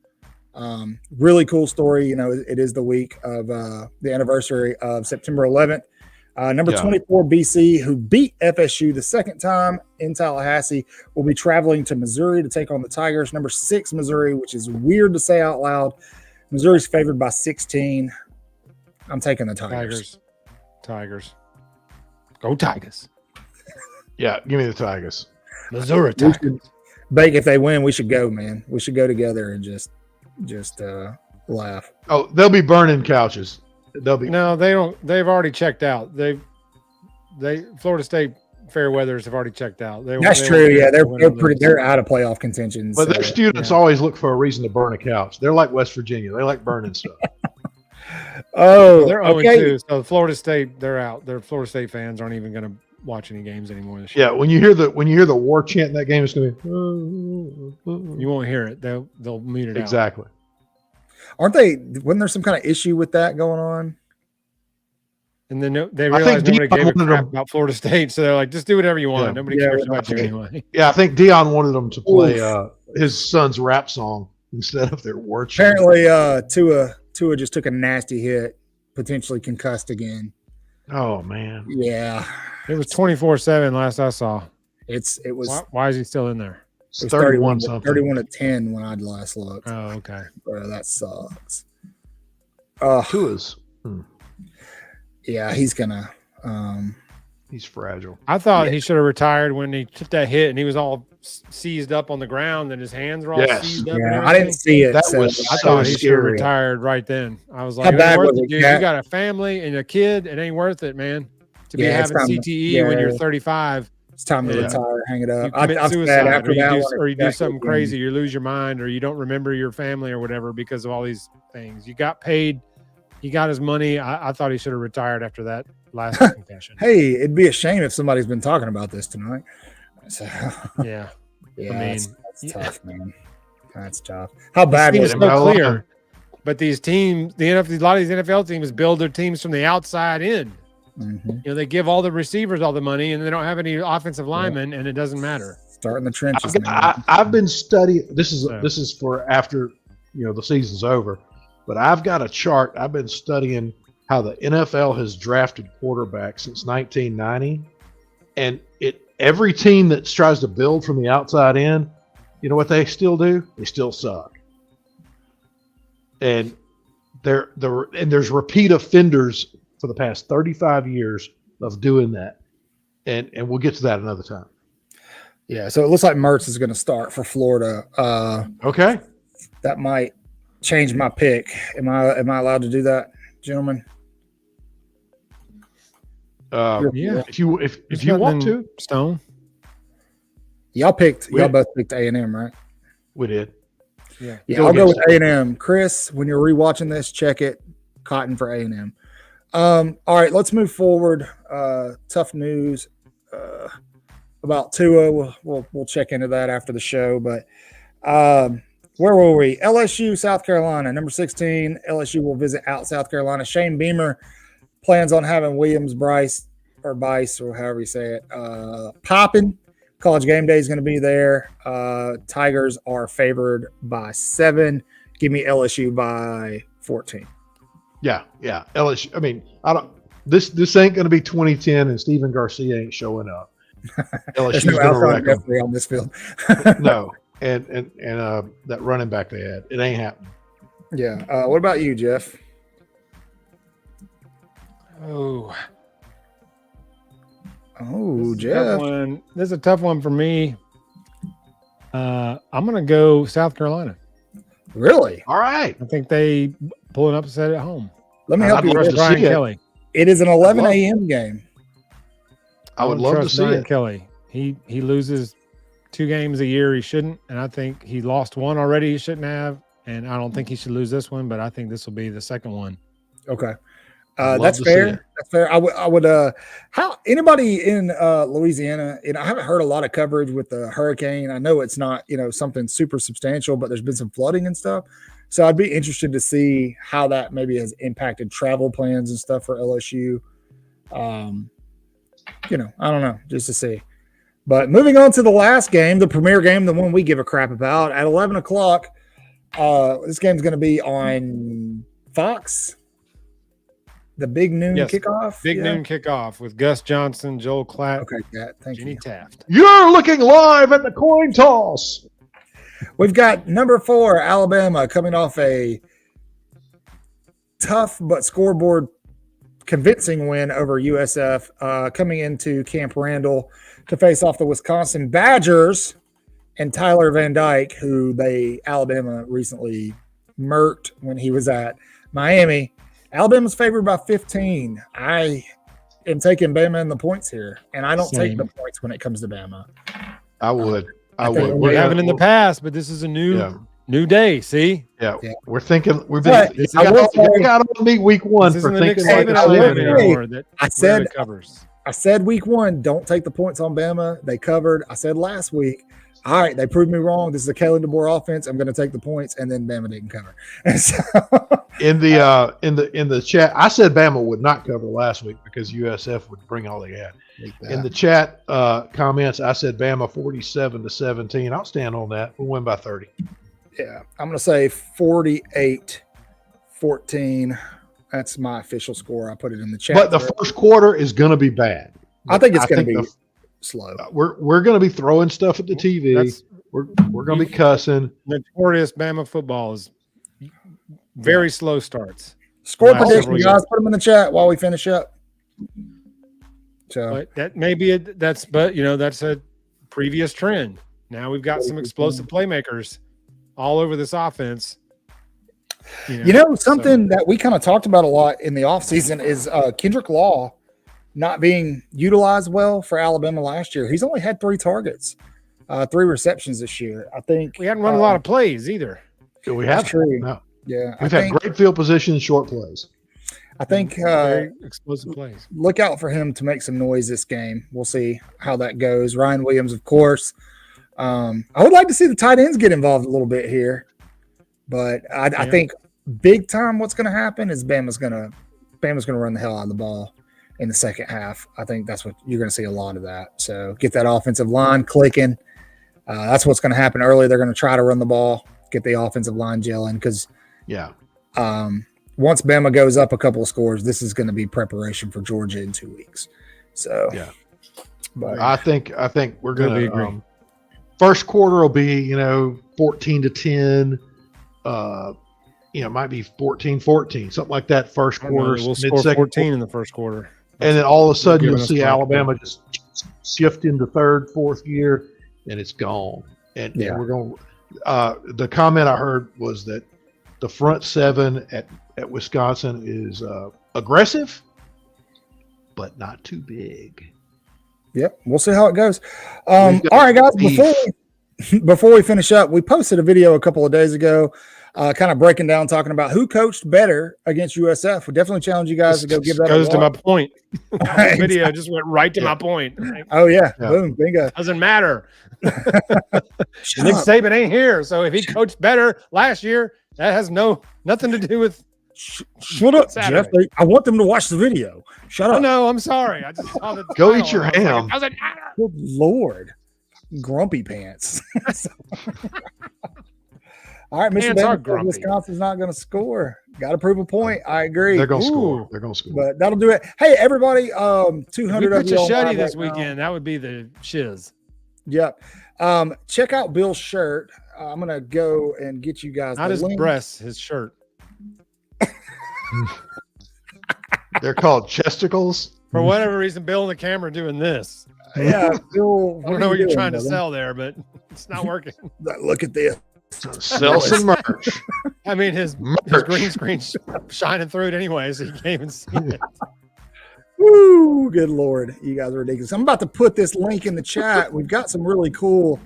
Really cool story. It is the week of the anniversary of September 11th. Number 24 BC, who beat FSU the second time in Tallahassee, will be traveling to Missouri to take on the Tigers. Number 6 Missouri, which is weird to say out loud. Missouri's favored by 16. I'm taking the Tigers. Tigers. Go Tigers. Yeah, give me the Tigers. Missouri Tigers. Bake, if they win, we should go, man. We should go together and just laugh. Oh, they'll be burning couches. No, they don't. They've already checked out. Florida State fair weathers have already checked out. That's true. Yeah, they're out of playoff contention. But their students always look for a reason to burn a couch. They're like West Virginia. They like burning stuff. They're 0-2. So Florida State, they're out. Their Florida State fans aren't even going to watch any games anymore this year. Yeah, when you hear the war chant in that game, it's going to be. You won't hear it. They'll mute it out. Exactly. Wasn't there some kind of issue with that going on? And then they realized nobody gave a crap about Florida State, so they're like, just do whatever you want. Nobody cares about you anyway. Yeah, I think Dion wanted them to play his son's rap song instead of their war chant. Apparently, Tua just took a nasty hit, potentially concussed again. Oh man. Yeah. It was 24-7 last I saw. It was. Why is he still in there? It was 31 to 10 when I'd last looked. Oh, okay. Bro, that sucks. Tua's. Yeah, he's gonna. He's fragile. I thought he should have retired when he took that hit and he was all seized up on the ground and his hands were all seized up. Yeah, I didn't see it. I thought he should have retired right then. I was like, how bad was it, dude? You got a family and a kid. It ain't worth it, man. To be having CTE when you're 35. It's time to retire. Hang it up. You commit suicide, or you do something crazy. You lose your mind, or you don't remember your family or whatever because of all these things. You got paid. He got his money. I thought he should have retired after that last concussion. Hey, it'd be a shame if somebody's been talking about this tonight. So, yeah. I mean, that's tough, man. That's tough. How bad was it? So clear. But these teams, a lot of these NFL teams build their teams from the outside in. Mm-hmm. They give all the receivers all the money, and they don't have any offensive linemen, and it doesn't matter. Start in the trenches. I've been studying. This is for after the season's over, but I've got a chart. I've been studying how the NFL has drafted quarterbacks since 1990, and every team that tries to build from the outside in, you know what they still do? They still suck. And there's repeat offenders for the past 35 years of doing that. And we'll get to that another time. Yeah, so it looks like Mertz is going to start for Florida. Okay. That might change my pick. Am I allowed to do that, gentlemen? Yeah. If you want to. Stone. Y'all both picked A&M, right? We did. Yeah, I'll go with A&M. Chris, when you're rewatching this, check it. Cotton for A&M. All right, let's move forward. Tough news about Tua. We'll check into that after the show. But Where were we? LSU, South Carolina, number 16. LSU will visit out South Carolina. Shane Beamer plans on having Williams, Bryce, or however you say it, popping. College game day is going to be there. Tigers are favored by 7. Give me LSU by 14. Yeah. LSU. I mean, I don't. This ain't going to be 2010, and Steven Garcia ain't showing up. LSU's no going to wreck them on this field. No. And that running back they had, it ain't happening. Yeah. What about you, Jeff? Jeff. This is a tough one for me. I'm going to go South Carolina. Really? All right. I think they pull an upset at home. Let me help you with Brian Kelly. It is an 11 a.m. game. I would love to see Brian it. Kelly. He loses 2 games a year he shouldn't, and I think he lost one already he shouldn't have, and I don't think he should lose this one, but I think this will be the second one. Okay. That's fair. That's fair. I would how anybody in Louisiana, I haven't heard a lot of coverage with the hurricane. I know it's not, something super substantial, but there's been some flooding and stuff. So I'd be interested to see how that maybe has impacted travel plans and stuff for LSU. I don't know, just to see. But moving on to the last game, the premier game, the one we give a crap about, at 11 o'clock. This game's going to be on Fox. The big noon kickoff? Big noon kickoff with Gus Johnson, Joel Klatt, thank Jenny you. Taft. You're looking live at the coin toss. We've got number 4, Alabama, coming off a tough but scoreboard convincing win over USF, coming into Camp Randall to face off the Wisconsin Badgers and Tyler Van Dyke, who Alabama recently murked when he was at Miami. Alabama's favored by 15. I am taking Bama in the points here, and I don't take the points when it comes to Bama. I would. We haven't in the past, but this is a new day. See? Yeah. We're thinking. We've been. You got to meet week 1 this for isn't thinking Nick Saban anymore. I said week 1, don't take the points on Bama. They covered. I said last week, all right, they proved me wrong. This is a Kalen DeBoer offense. I'm going to take the points, and then Bama didn't cover. And so, in the chat, I said Bama would not cover last week because USF would bring all they had. In the chat comments, I said Bama 47-17. I'll stand on that. We'll win by 30. Yeah, I'm going to say 48-14. That's my official score. I put it in the chat. But the first quarter is going to be bad. I think it's going to be slow. We're going to be throwing stuff at the TV. We're going to be cussing. Notorious Bama football is very slow starts. Score prediction, guys. Put them in the chat while we finish up. So but that may be that's a previous trend. Now we've got some explosive playmakers all over this offense. Something that we kind of talked about a lot in the offseason is Kendrick Law not being utilized well for Alabama last year. He's only had 3 targets, 3 receptions this year. I think we hadn't run a lot of plays either. We have true. No. Yeah, we've had great field position, short plays. I think very explosive plays. Look out for him to make some noise this game. We'll see how that goes. Ryan Williams, of course. I would like to see the tight ends get involved a little bit here, but I think big time what's going to happen is Bama's going to run the hell out of the ball in the second half. I think that's what you're going to see a lot of that. So get that offensive line clicking. That's what's going to happen early. They're going to try to run the ball, get the offensive line gelling because once Bama goes up a couple of scores, this is going to be preparation for Georgia in 2 weeks. So but I think we're going to first quarter will be 14-10. It might be 14-14, something like that. First quarter, we'll score 14 in the first quarter, and then all of a sudden you'll see Alabama just shift into third, fourth gear, and it's gone. And we're going. The comment I heard was that the front 7 at Wisconsin is aggressive, but not too big. Yep, we'll see how it goes. All right, guys. Before we finish up, we posted a video a couple of days ago. kind of breaking down, talking about who coached better against USF. We definitely challenge you guys to go give that. Goes to my point. The video just went right to my point. Oh yeah, boom, bingo. Doesn't matter. Nick Saban ain't here, so if he coached better last year, that has nothing to do with. Shut up, Jeff. I want them to watch the video. Shut up. No, I'm sorry. I just saw the go eat your ham. Doesn't matter. Good Lord, grumpy pants. All right, Mr. Wisconsin's not going to score. Got to prove a point. I agree. They're going to score. They're going to score. But that'll do it. Hey, everybody, 200 of you Shuddy this weekend. That would be the shiz. Yep. Check out Bill's shirt. I'm going to go and get you guys not his link. Breasts, his shirt. They're called chesticles. For whatever reason, Bill and the camera doing this. Yeah, Bill. I don't know what you're trying to sell there, but it's not working. Look at this. Sell some merch. I mean, his green screen's shining through it anyway, so you can't even see it. Woo, good Lord. You guys are ridiculous. I'm about to put this link in the chat. We've got some really cool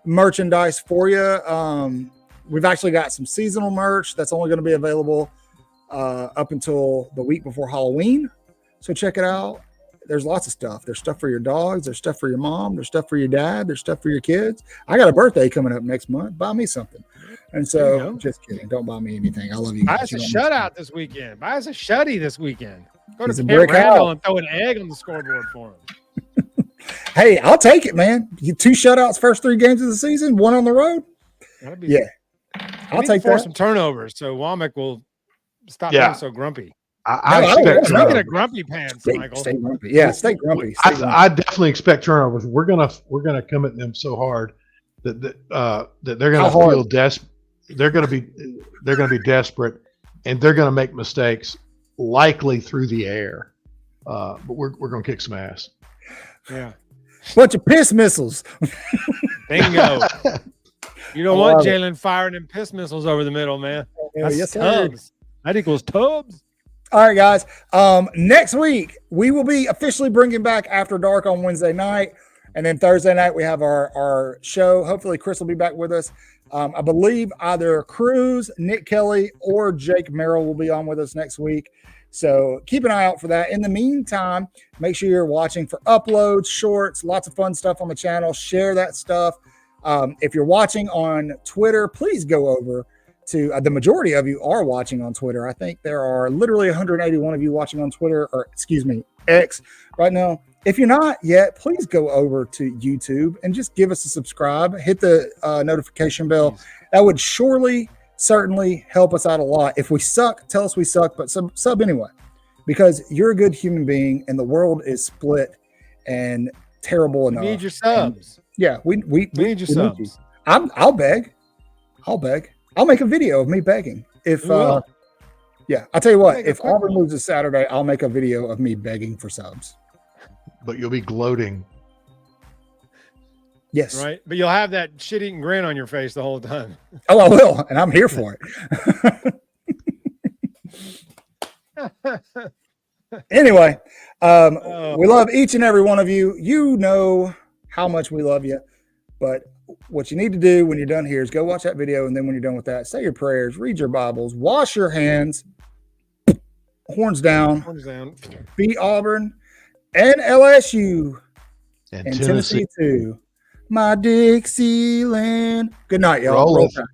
merchandise for you. We've actually got some seasonal merch that's only going to be available up until the week before Halloween. So check it out. There's lots of stuff. There's stuff for your dogs. There's stuff for your mom. There's stuff for your dad. There's stuff for your kids. I got a birthday coming up next month. Buy me something. And so, just kidding. Don't buy me anything. I love you guys. Buy us a shutout this weekend. Buy us a shutty this weekend. Go to Camp Randall and throw an egg on the scoreboard for him. Hey, I'll take it, man. You 2 shutouts first 3 games of the season, 1 on the road. That'd be I'll take that. Some turnovers so Womack will stop being so grumpy. I expect speaking of grumpy pants, Michael. Stay grumpy. Yeah, stay grumpy. I definitely expect turnovers. We're gonna come at them so hard that they're gonna feel desperate. They're gonna be desperate, and they're gonna make mistakes, likely through the air. But we're gonna kick some ass. Yeah, bunch of piss missiles. Bingo. You don't want Jalen firing them piss missiles over the middle, man. That's Tubbs. That equals Tubbs. All right, guys. Next week, we will be officially bringing back After Dark on Wednesday night. And then Thursday night, we have our show. Hopefully, Chris will be back with us. I believe either Cruz, Nick Kelly, or Jake Merrill will be on with us next week. So keep an eye out for that. In the meantime, make sure you're watching for uploads, shorts, lots of fun stuff on the channel. Share that stuff. If you're watching on Twitter, please go over to the majority of you are watching on Twitter. I think there are literally 181 of you watching on Twitter, or excuse me, X right now. If you're not yet, please go over to YouTube and just give us a subscribe. Hit the notification bell. That would certainly help us out a lot. If we suck, tell us we suck, but sub anyway, because you're a good human being and the world is split and terrible enough. We need your subs. And, we need your subs. Need you. I'll beg. I'll make a video of me begging. I'll tell you what, if Auburn loses Saturday, I'll make a video of me begging for subs. But you'll be gloating. Yes. Right. But you'll have that shit-eating grin on your face the whole time. Oh, I will. And I'm here for it. Anyway, we love each and every one of you. You know how much we love you. But what you need to do when you're done here is go watch that video. And then when you're done with that, say your prayers, read your Bibles, wash your hands, horns down, beat Auburn and LSU and Tennessee too. My Dixieland. Good night, y'all. Roll Tide.